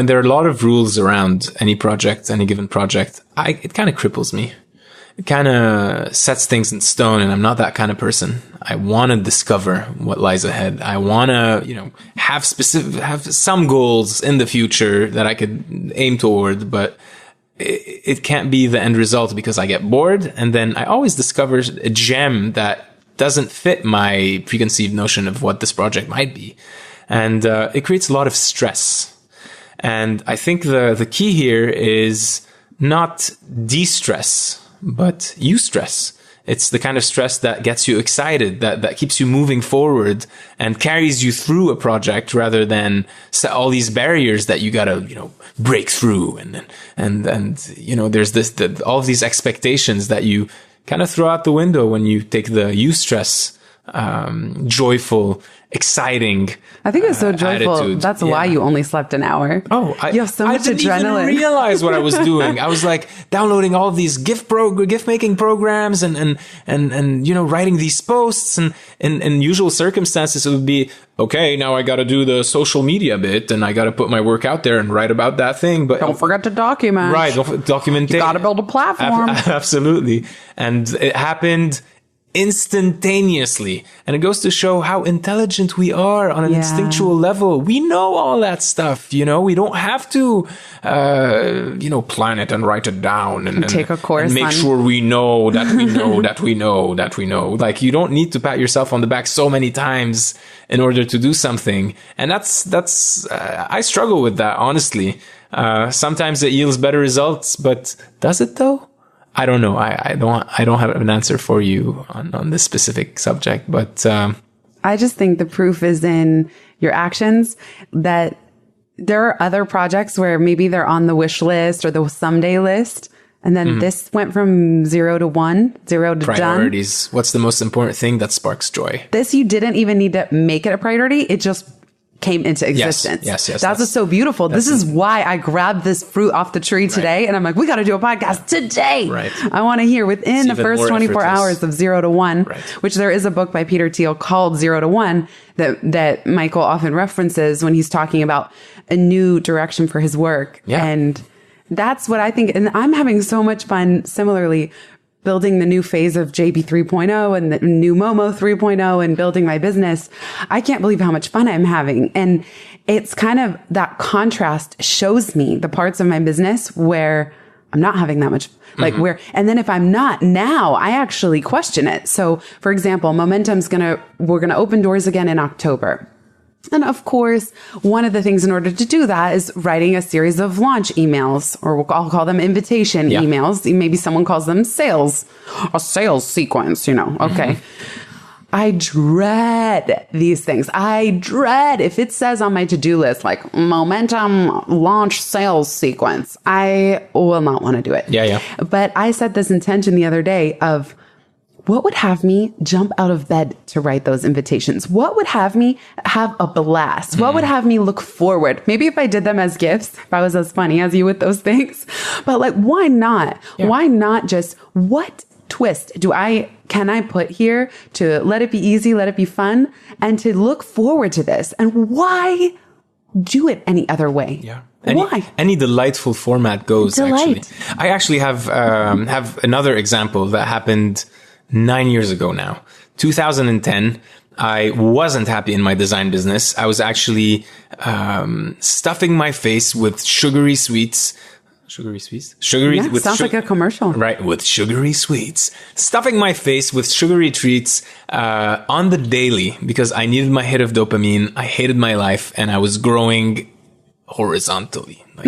there are a lot of rules around any project, any given project, it kind of cripples me. It kind of sets things in stone, and I'm not that kind of person. I want to discover what lies ahead. I want to, you know, have some goals in the future that I could aim toward, but it can't be the end result, because I get bored, and then I always discover a gem that doesn't fit my preconceived notion of what this project might be. And it creates a lot of stress. And I think the key here is not de-stress, but eustress. It's the kind of stress that gets you excited, that keeps you moving forward and carries you through a project rather than set all these barriers that you gotta, break through. And there's all of these expectations that you kind of throw out the window when you take the eustress, joyful, exciting. I think it's so joyful. Attitude. That's why you only slept an hour. Oh, you have so much I didn't adrenaline. even realize what I was doing. I was like downloading all of these gift making programs and writing these posts, and in usual circumstances it would be, okay, now I got to do the social media bit and I got to put my work out there and write about that thing. But don't forget to document. Right, document. You got to build a platform. Absolutely, and it happened instantaneously, and it goes to show how intelligent we are on an instinctual level. We know all that stuff, we don't have to plan it and write it down and take a course and make sure we know that we know that we know that we know. Like, you don't need to pat yourself on the back so many times in order to do something. And that's I struggle with that, honestly. Sometimes it yields better results, but does it though? I don't know. I don't have an answer for you on this specific subject, but I just think the proof is in your actions. That there are other projects where maybe they're on the wish list or the someday list, and then this went from 0 to 1, 0 to priorities. done. What's the most important thing that sparks joy? This, you didn't even need to make it a priority. It just came into existence. Yes. That's what's so beautiful. This is why I grabbed this fruit off the tree today, and I'm like, we got to do a podcast today. Right. I want to hear within the first 24 hours of 0 to 1, which there is a book by Peter Thiel called 0 to 1 that Michael often references when he's talking about a new direction for his work. Yeah. And that's what I think. And I'm having so much fun similarly building the new phase of JB 3.0 and the new Momo 3.0 and building my business. I can't believe how much fun I'm having. And it's kind of that contrast shows me the parts of my business where I'm not having that much, and then if I'm not now, I actually question it. So for example, we're going to open doors again in October. And of course, one of the things in order to do that is writing a series of launch emails, or I'll call them invitation emails. Maybe someone calls them a sales sequence, Okay. I dread these things. I dread if it says on my to-do list, like momentum launch sales sequence, I will not want to do it. Yeah. But I set this intention the other day of, what would have me jump out of bed to write those invitations? What would have me have a blast? What would have me look forward? Maybe if I did them as gifts, if I was as funny as you with those things. But why not? Yeah. Why not just, what twist can I put here to let it be easy, let it be fun, and to look forward to this? And why do it any other way? Yeah. Why? Any delightful format goes, Delight. actually. I actually have another example that happened 9 years ago now. 2010, I wasn't happy in my design business. I was actually stuffing my face with sugary sweets. Sounds like a commercial. Right, with sugary sweets. Stuffing my face with sugary treats on the daily because I needed my hit of dopamine. I hated my life, and I was growing horizontally. I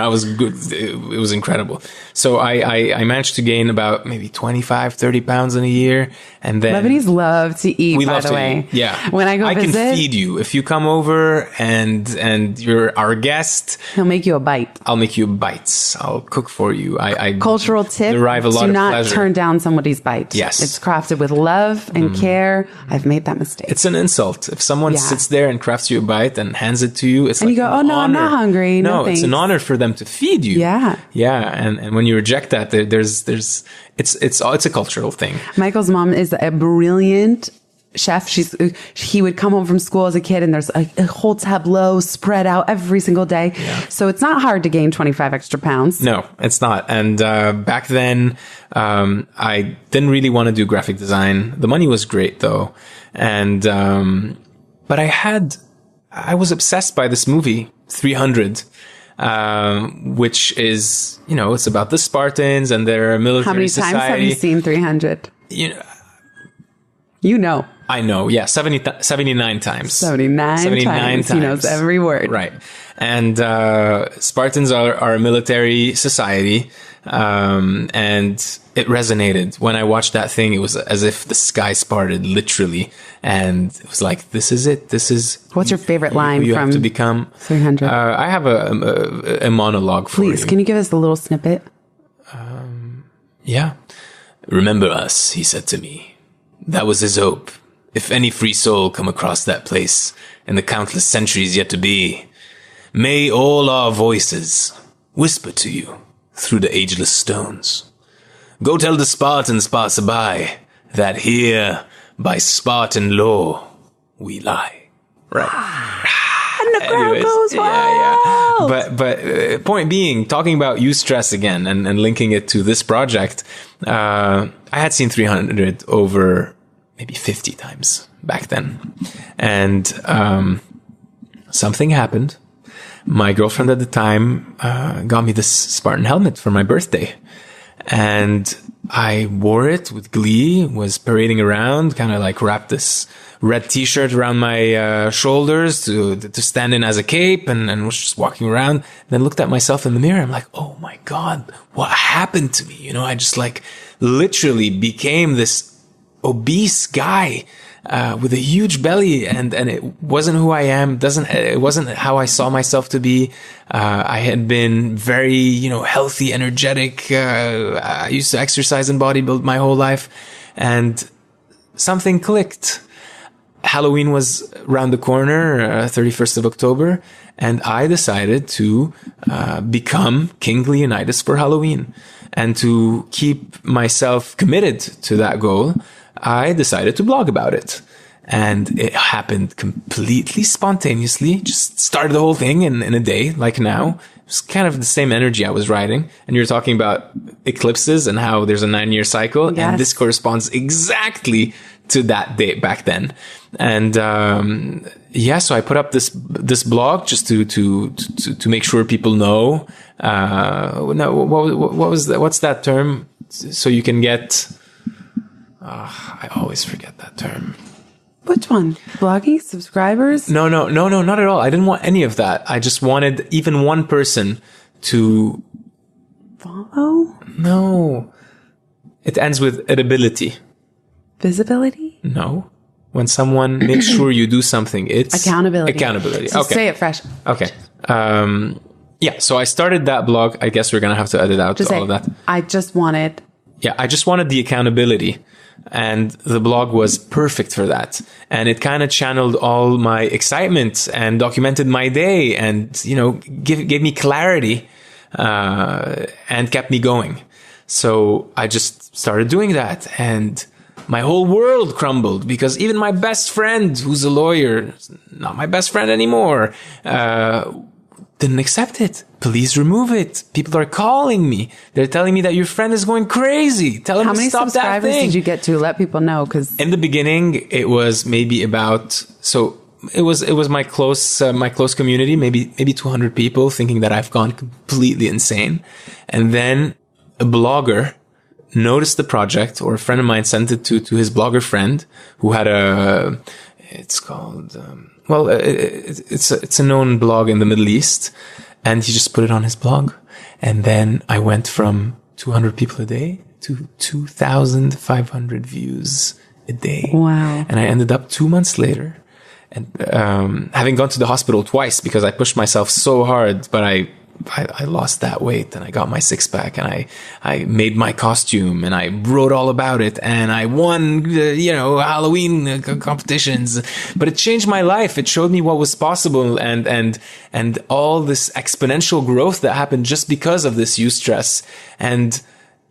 was good. It was incredible. So I managed to gain about maybe 25, 30 pounds in a year. And then Lebanese love to eat, we by love the to way. eat. Yeah. When I go visit, can feed you. If you come over and you're our guest, he'll make you a bite. I'll make you bites. I'll cook for you. I Cultural tip, derive a lot do of not pleasure. turn down somebody's bite. Yes. It's crafted with love and care. I've made that mistake. It's an insult. If someone sits there and crafts you a bite and hands it to you, it's and like you go, an no, honor. I'm not hungry. No, it's an honor for them to feed you. Yeah. Yeah. And when you reject that, it's a cultural thing. Michael's mom is a brilliant chef. He would come home from school as a kid and there's a whole tableau spread out every single day. Yeah. So it's not hard to gain 25 extra pounds. No, it's not. And back then, I didn't really want to do graphic design. The money was great though. And but I was obsessed by this movie, 300. Which is, it's about the Spartans and their military society. How many times have you seen 300? You know. I know. Yeah. 79 times. 79 times. He knows every word. Right. And Spartans are a military society. And it resonated. When I watched that thing, it was as if the sky parted, literally. And it was like, this is it. This is... What's your favorite line you from have to become 300? I have a monologue for you. Please, can you give us a little snippet? Yeah. Remember us, he said to me. That was his hope. If any free soul come across that place in the countless centuries yet to be, may all our voices whisper to you through the ageless stones. Go tell the Spartans passerby that here by Spartan law we lie. Right. And the crowd goes wild. But point being, talking about eustress again and linking it to this project, I had seen 300 over maybe 50 times back then. And something happened. My girlfriend at the time got me this Spartan helmet for my birthday. And I wore it with glee, was parading around, kind of like wrapped this red t-shirt around my shoulders to stand in as a cape and was just walking around. Then looked at myself in the mirror. I'm like, oh my God, what happened to me? You know, I just like literally became this obese guy with a huge belly, and it wasn't who I am. It wasn't how I saw myself to be. I had been very, healthy, energetic. I used to exercise and bodybuild my whole life, and something clicked. Halloween was around the corner, 31st of October, and I decided to become King Leonidas for Halloween. And to keep myself committed to that goal, I decided to blog about it. And it happened completely spontaneously. Just started the whole thing in a day, like now. It was kind of the same energy I was riding. And you're talking about eclipses and how there's a 9-year cycle. Yes. And this corresponds exactly to that date back then. And so I put up this blog just to make sure people know. What's that term? So you can get... I always forget that term. Which one? Blogging? Subscribers? No, not at all. I didn't want any of that. I just wanted even one person to... Follow? No. It ends with ability. Visibility? No. When someone makes sure you do something, it's... Accountability. So okay. Say it fresh. Okay. So I started that blog. I guess we're going to have to edit out all of that. I just wanted the accountability. And the blog was perfect for that. And it kind of channeled all my excitement and documented my day and, gave me clarity, and kept me going. So I just started doing that, and my whole world crumbled because even my best friend, who's a lawyer, not my best friend anymore, didn't accept it. Please remove it. People are calling me. They're telling me that your friend is going crazy. Tell him to stop that thing. How many subscribers did you get to? Let people know, because in the beginning it was maybe it was my close community, maybe 200 people, thinking that I've gone completely insane. And then a blogger noticed the project, or a friend of mine sent it to his blogger friend who had it's called, it's a known blog in the Middle East, and he just put it on his blog. And then I went from 200 people a day to 2,500 views a day. Wow. And I ended up 2 months later, and having gone to the hospital twice because I pushed myself so hard, but I lost that weight, and I got my 6-pack, and I made my costume, and I wrote all about it, and I won, Halloween competitions. But it changed my life. It showed me what was possible, and all this exponential growth that happened just because of this eustress. And,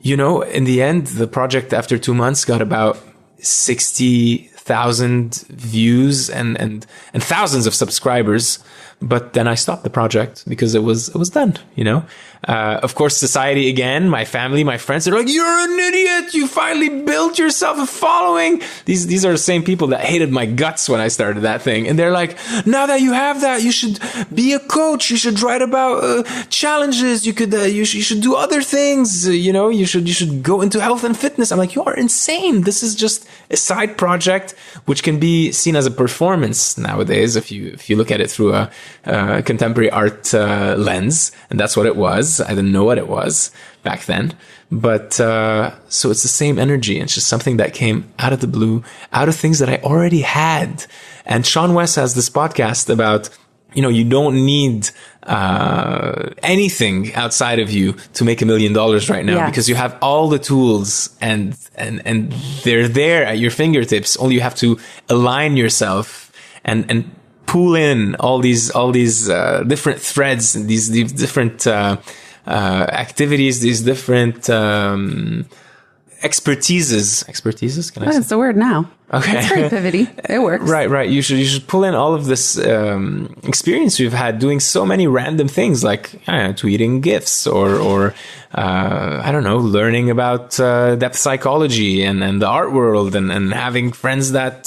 in the end, the project after 2 months got about 60,000 views and thousands of subscribers. But then I stopped the project because it was done, you know? Of course, society again, my family, my friends, they're like, you're an idiot. You finally built yourself a following. These are the same people that hated my guts when I started that thing. And they're like, now that you have that, you should be a coach. You should write about challenges. You should do other things. You know, you should go into health and fitness. I'm like, you are insane. This is just a side project, which can be seen as a performance nowadays. If you look at it through a contemporary art lens, and that's what it was. I didn't know what it was back then, but so it's the same energy. It's just something that came out of the blue, out of things that I already had. And Sean West has this podcast about, you know, you don't need anything outside of you to make $1 million right now, because you have all the tools and they're there at your fingertips. Only you have to align yourself and pull in all these different threads, these different activities, these different expertises. Can I say? It's the word now. Okay. It's very pivoty. It works. Right. You should pull in all of this experience we've had doing so many random things, like tweeting GIFs or I don't know, learning about depth psychology and the art world and having friends that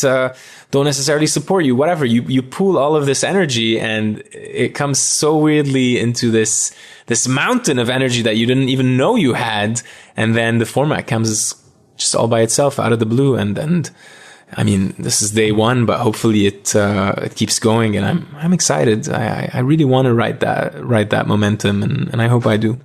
don't necessarily support you. Whatever, you pool all of this energy and it comes so weirdly into this mountain of energy that you didn't even know you had, and then the format comes just all by itself out of the blue. And I mean, this is day one, but hopefully it keeps going, and I'm excited. I really want to ride that momentum, and I hope I do.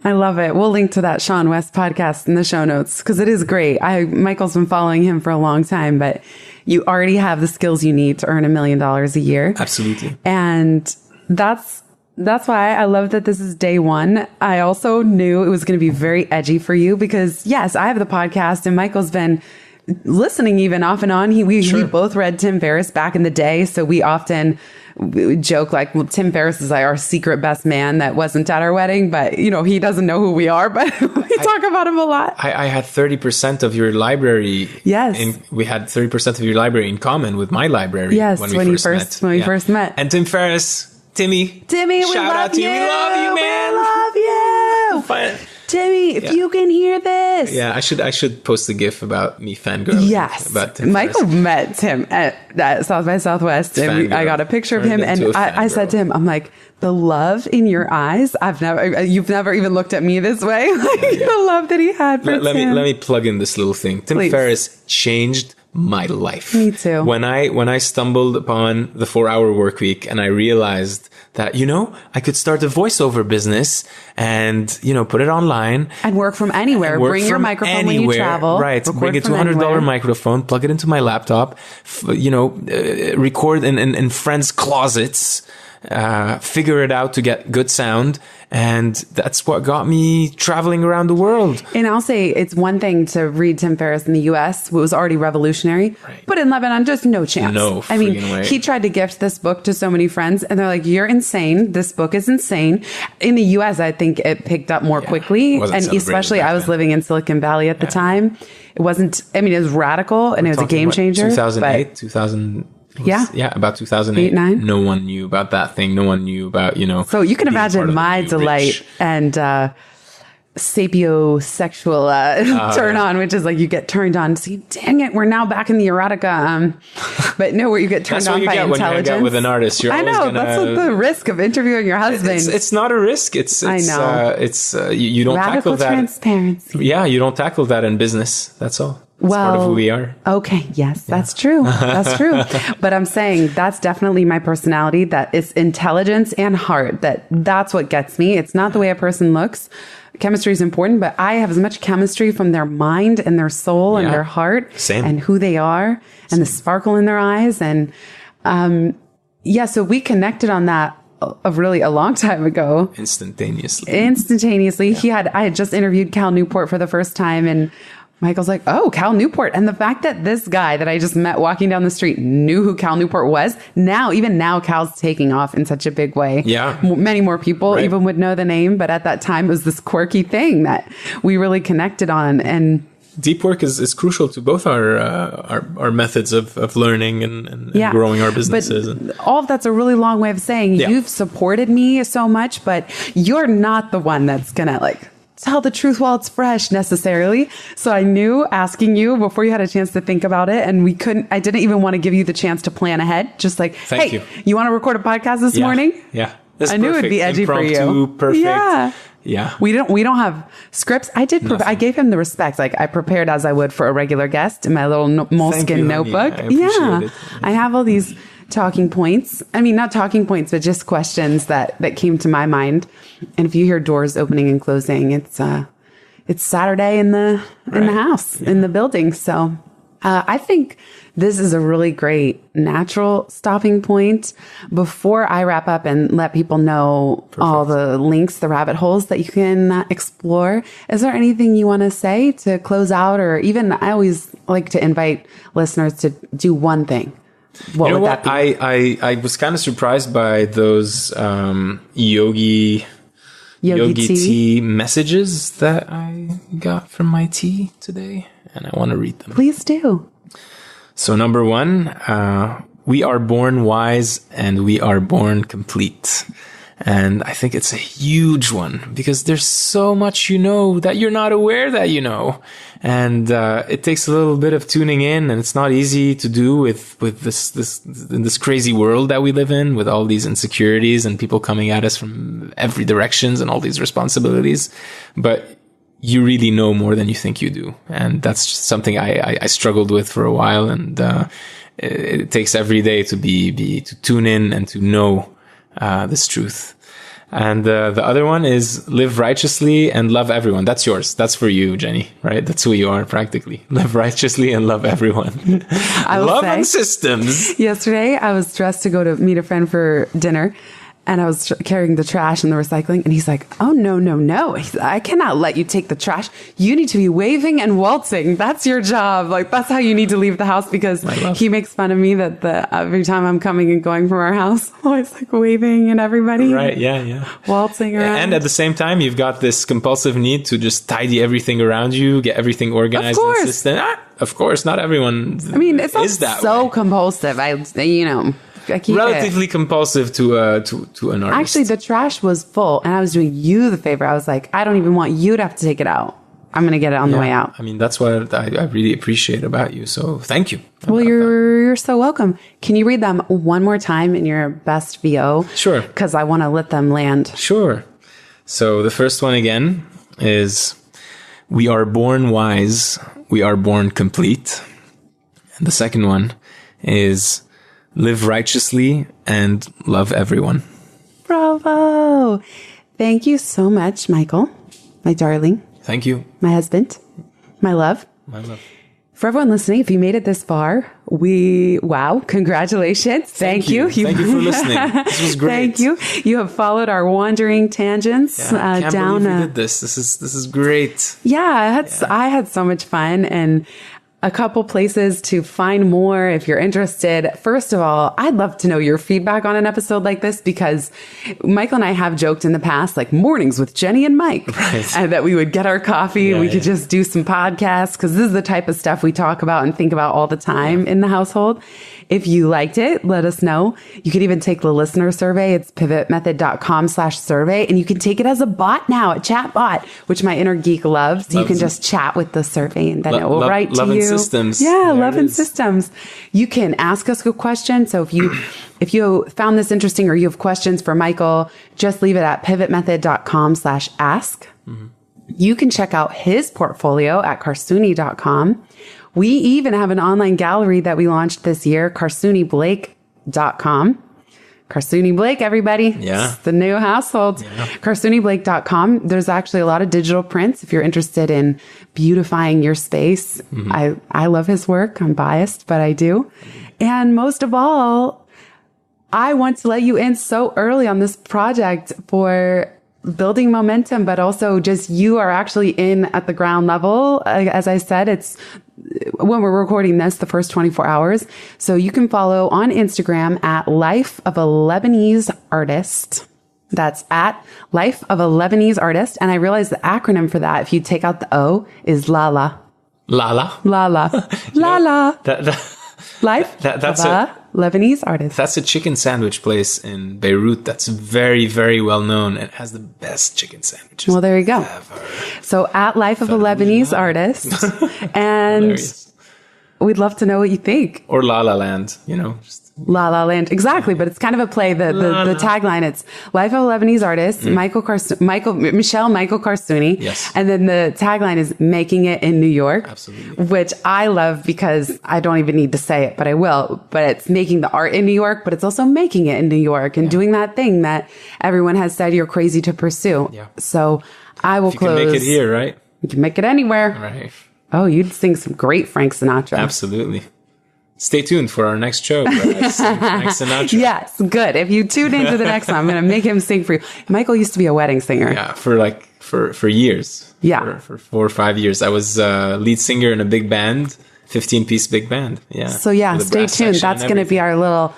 I love it. We'll link to that Sean West podcast in the show notes because it is great. Michael's been following him for a long time, but you already have the skills you need to earn $1 million a year. Absolutely. And that's why I love that this is day one. I also knew it was going to be very edgy for you because, yes, I have the podcast and Michael's been listening even off and on. We both read Tim Ferriss back in the day. So we often joke like, well, Tim Ferriss is like our secret best man that wasn't at our wedding, but you know, he doesn't know who we are, but we talk about him a lot. I had 30% of your library. Yes. We had 30% of your library in common with my library. Yes. When we first met. And Tim Ferriss, Timmy, we shout love out to you. We love you, man. We love you. Fine. Timmy, if you can hear this. Yeah, I should post a GIF about me fangirling. Yes. About Tim Michael Ferriss. met Tim at South by Southwest, and I got a picture of him, and I said to him, I'm like, the love in your eyes, you've never even looked at me this way. The love that he had for Tim. Let me plug in this little thing. Tim Ferriss changed my life. Me too. When I stumbled upon the 4-hour work week and I realized that, you know, I could start a voiceover business and, you know, put it online. And work from anywhere. Bring your microphone when you travel. Right. Bring a $200 microphone, plug it into my laptop, record in friends' closets, figure it out to get good sound. And that's what got me traveling around the world. And I'll say it's one thing to read Tim Ferriss in the US, who was already revolutionary, but in Lebanon, just no chance. No way. He tried to gift this book to so many friends and they're like, you're insane. This book is insane. In the US, I think it picked up more quickly. And especially I was living in Silicon Valley at the time. It wasn't, it was radical and it was a game changer. 2008, 2000. About 2008. 9. No one knew about that thing. No one knew about, you know. So you can imagine my delight and sapiosexual turn on, which is like you get turned on. See, dang it, we're now back in the erotica. But no, where you get turned on by intelligence. When you hang out with an artist, you're always gonna, that's the risk of interviewing your husband. It's not a risk. It's I know. You don't radical tackle that. Transparency. Yeah, you don't tackle that in business. That's all. It's part of who we are. Okay. Yes, that's true. That's true. But I'm saying that's definitely my personality. That is intelligence and heart. That's what gets me. It's not the way a person looks. Chemistry is important, but I have as much chemistry from their mind and their soul and their heart and who they are and the sparkle in their eyes. And, so we connected on that really a long time ago. Instantaneously. Yeah. I had just interviewed Cal Newport for the first time, and Michael's like, oh, Cal Newport. And the fact that this guy that I just met walking down the street knew who Cal Newport was, even now, Cal's taking off in such a big way. Yeah. Many more people even would know the name. But at that time, it was this quirky thing that we really connected on. And deep work is crucial to both our methods of learning and growing our businesses. But all of that's a really long way of saying you've supported me so much, but you're not the one that's going to like tell the truth while it's fresh necessarily. So I knew asking you before you had a chance to think about it, and I didn't even want to give you the chance to plan ahead. Just like, hey, you want to record a podcast this morning? Yeah. I knew it'd be edgy for you. Perfect. Yeah. We don't have scripts. I gave him the respect. Like I prepared as I would for a regular guest in my little moleskin notebook. I appreciate it. I have all these talking points. I mean, not talking points, but just questions that came to my mind. And if you hear doors opening and closing, it's Saturday in the house, in the building. So I think this is a really great natural stopping point. Before I wrap up and let people know all the links, the rabbit holes that you can explore, is there anything you want to say to close out? Or even, I always like to invite listeners to do one thing. What would that be? I was kind of surprised by those yogi tea messages that I got from my tea today, and I want to read them. Please do. So number 1, we are born wise and we are born complete. And I think it's a huge one because there's so much that you're not aware that and it takes a little bit of tuning in, and it's not easy to do with this crazy world that we live in, with all these insecurities and people coming at us from every directions and all these responsibilities. But you really know more than you think you do. And that's just something I struggled with for a while. And it takes every day to tune in and to know this truth. And the other one is live righteously and love everyone. That's yours. That's for you, Jenny, right? That's who you are practically. Live righteously and love everyone. Love and systems. Yesterday, I was dressed to go to meet a friend for dinner. And I was carrying the trash and the recycling. And he's like, oh, no. I cannot let you take the trash. You need to be waving and waltzing. That's your job. Like, that's how you need to leave the house, because he makes fun of me that every time I'm coming and going from our house, I'm always like waving and everybody. Right. Yeah. Waltzing around. And at the same time, you've got this compulsive need to just tidy everything around you, get everything organized and consistent. Of course, not everyone. I mean, it's not so way. Compulsive. Relatively compulsive to an artist. Actually, the trash was full, and I was doing you the favor. I was like, I don't even want you to have to take it out. I'm going to get it on the way out. I mean, that's what I really appreciate about you. So thank you. Well, you're so welcome. Can you read them one more time in your best VO? Sure. Because I want to let them land. Sure. So the first one again is, we are born wise, we are born complete. And the second one is, live righteously and love everyone. Bravo. Thank you so much, Michael, my darling. Thank you. My husband, my love. My love. For everyone listening, if you made it this far, congratulations. Thank you. Thank you for listening. This was great. Thank you. You have followed our wandering tangents I can't believe we did this. This is great. Yeah, I had so much fun, and a couple places to find more if you're interested. First of all, I'd love to know your feedback on an episode like this, because Michael and I have joked in the past, like mornings with Jenny and Mike, and that we would get our coffee and we could just do some podcasts, because this is the type of stuff we talk about and think about all the time in the household. If you liked it, let us know. You could even take the listener survey. It's pivotmethod.com/survey. And you can take it as a bot now, a chat bot, which my inner geek loves. You can just chat with the survey, and then it will write to you. Love and systems. Yeah, love and systems. You can ask us a question. So if you found this interesting or you have questions for Michael, just leave it at pivotmethod.com/ask. Mm-hmm. You can check out his portfolio at karsuni.com. We even have an online gallery that we launched this year, karsuniblake.com. Karsuni Blake, everybody. Yeah. It's the new household. Yeah. karsuniblake.com. There's actually a lot of digital prints if you're interested in beautifying your space. Mm-hmm. I love his work. I'm biased, but I do. And most of all, I want to let you in so early on this project for building momentum, but also just you are actually in at the ground level. As I said, it's when we're recording this, the first 24 hours. So you can follow on Instagram at Life of a Lebanese Artist. That's at Life of a Lebanese Artist. And I realized the acronym for that, if you take out the O, is LALA. Lala. Lala. Lala. Life that's of a Lebanese artist. That's a chicken sandwich place in Beirut that's very, very well known and has the best chicken sandwiches. Well, there you go. Ever. So at Life of a Lebanese Artist. And Hilarious. we'd love to know what you think. Or La La Land, you know. Just La La Land. Exactly. But it's kind of a play. The tagline, it's Life of a Lebanese Artist, Michael Karsouni. Yes. And then the tagline is Making It in New York. Absolutely. Which I love because I don't even need to say it, but I will. But it's making the art in New York, but it's also making it in New York and doing that thing that everyone has said you're crazy to pursue. Yeah. So I will close. You can make it here, right? You can make it anywhere. Right. Oh, you'd sing some great Frank Sinatra. Absolutely. Stay tuned for our next show. Frank Sinatra. Yes, good. If you tune into the next one, I'm going to make him sing for you. Michael used to be a wedding singer. Yeah, for years. Yeah. For 4 or 5 years. I was lead singer in a big band, 15-piece big band. Yeah. So yeah, stay tuned. That's going to be our little,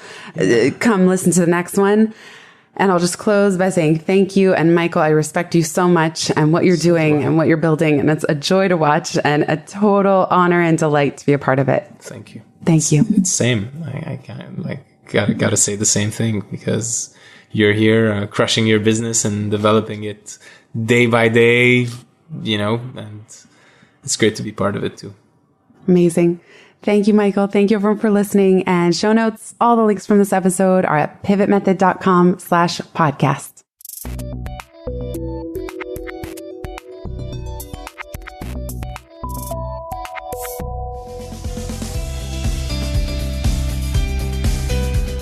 come listen to the next one. And I'll just close by saying thank you. And Michael, I respect you so much and what you're doing and what you're building. And it's a joy to watch and a total honor and delight to be a part of it. Thank you. Thank you. It's same. I kind of gotta say the same thing because you're here crushing your business and developing it day by day, you know, and it's great to be part of it too. Amazing. Thank you, Michael. Thank you everyone for listening. And show notes, all the links from this episode are at pivotmethod.com/podcast.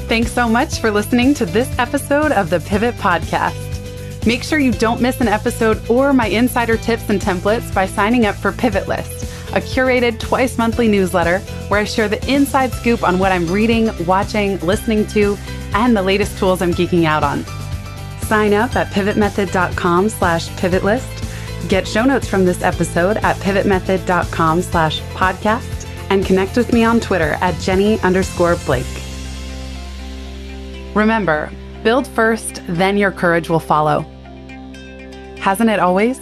Thanks so much for listening to this episode of the Pivot Podcast. Make sure you don't miss an episode or my insider tips and templates by signing up for Pivot List, a curated twice monthly newsletter where I share the inside scoop on what I'm reading, watching, listening to, and the latest tools I'm geeking out on. Sign up at pivotmethod.com/pivotlist. Get show notes from this episode at pivotmethod.com/podcast and connect with me on Twitter at Jenny_Blake. Remember, build first, then your courage will follow. Hasn't it always?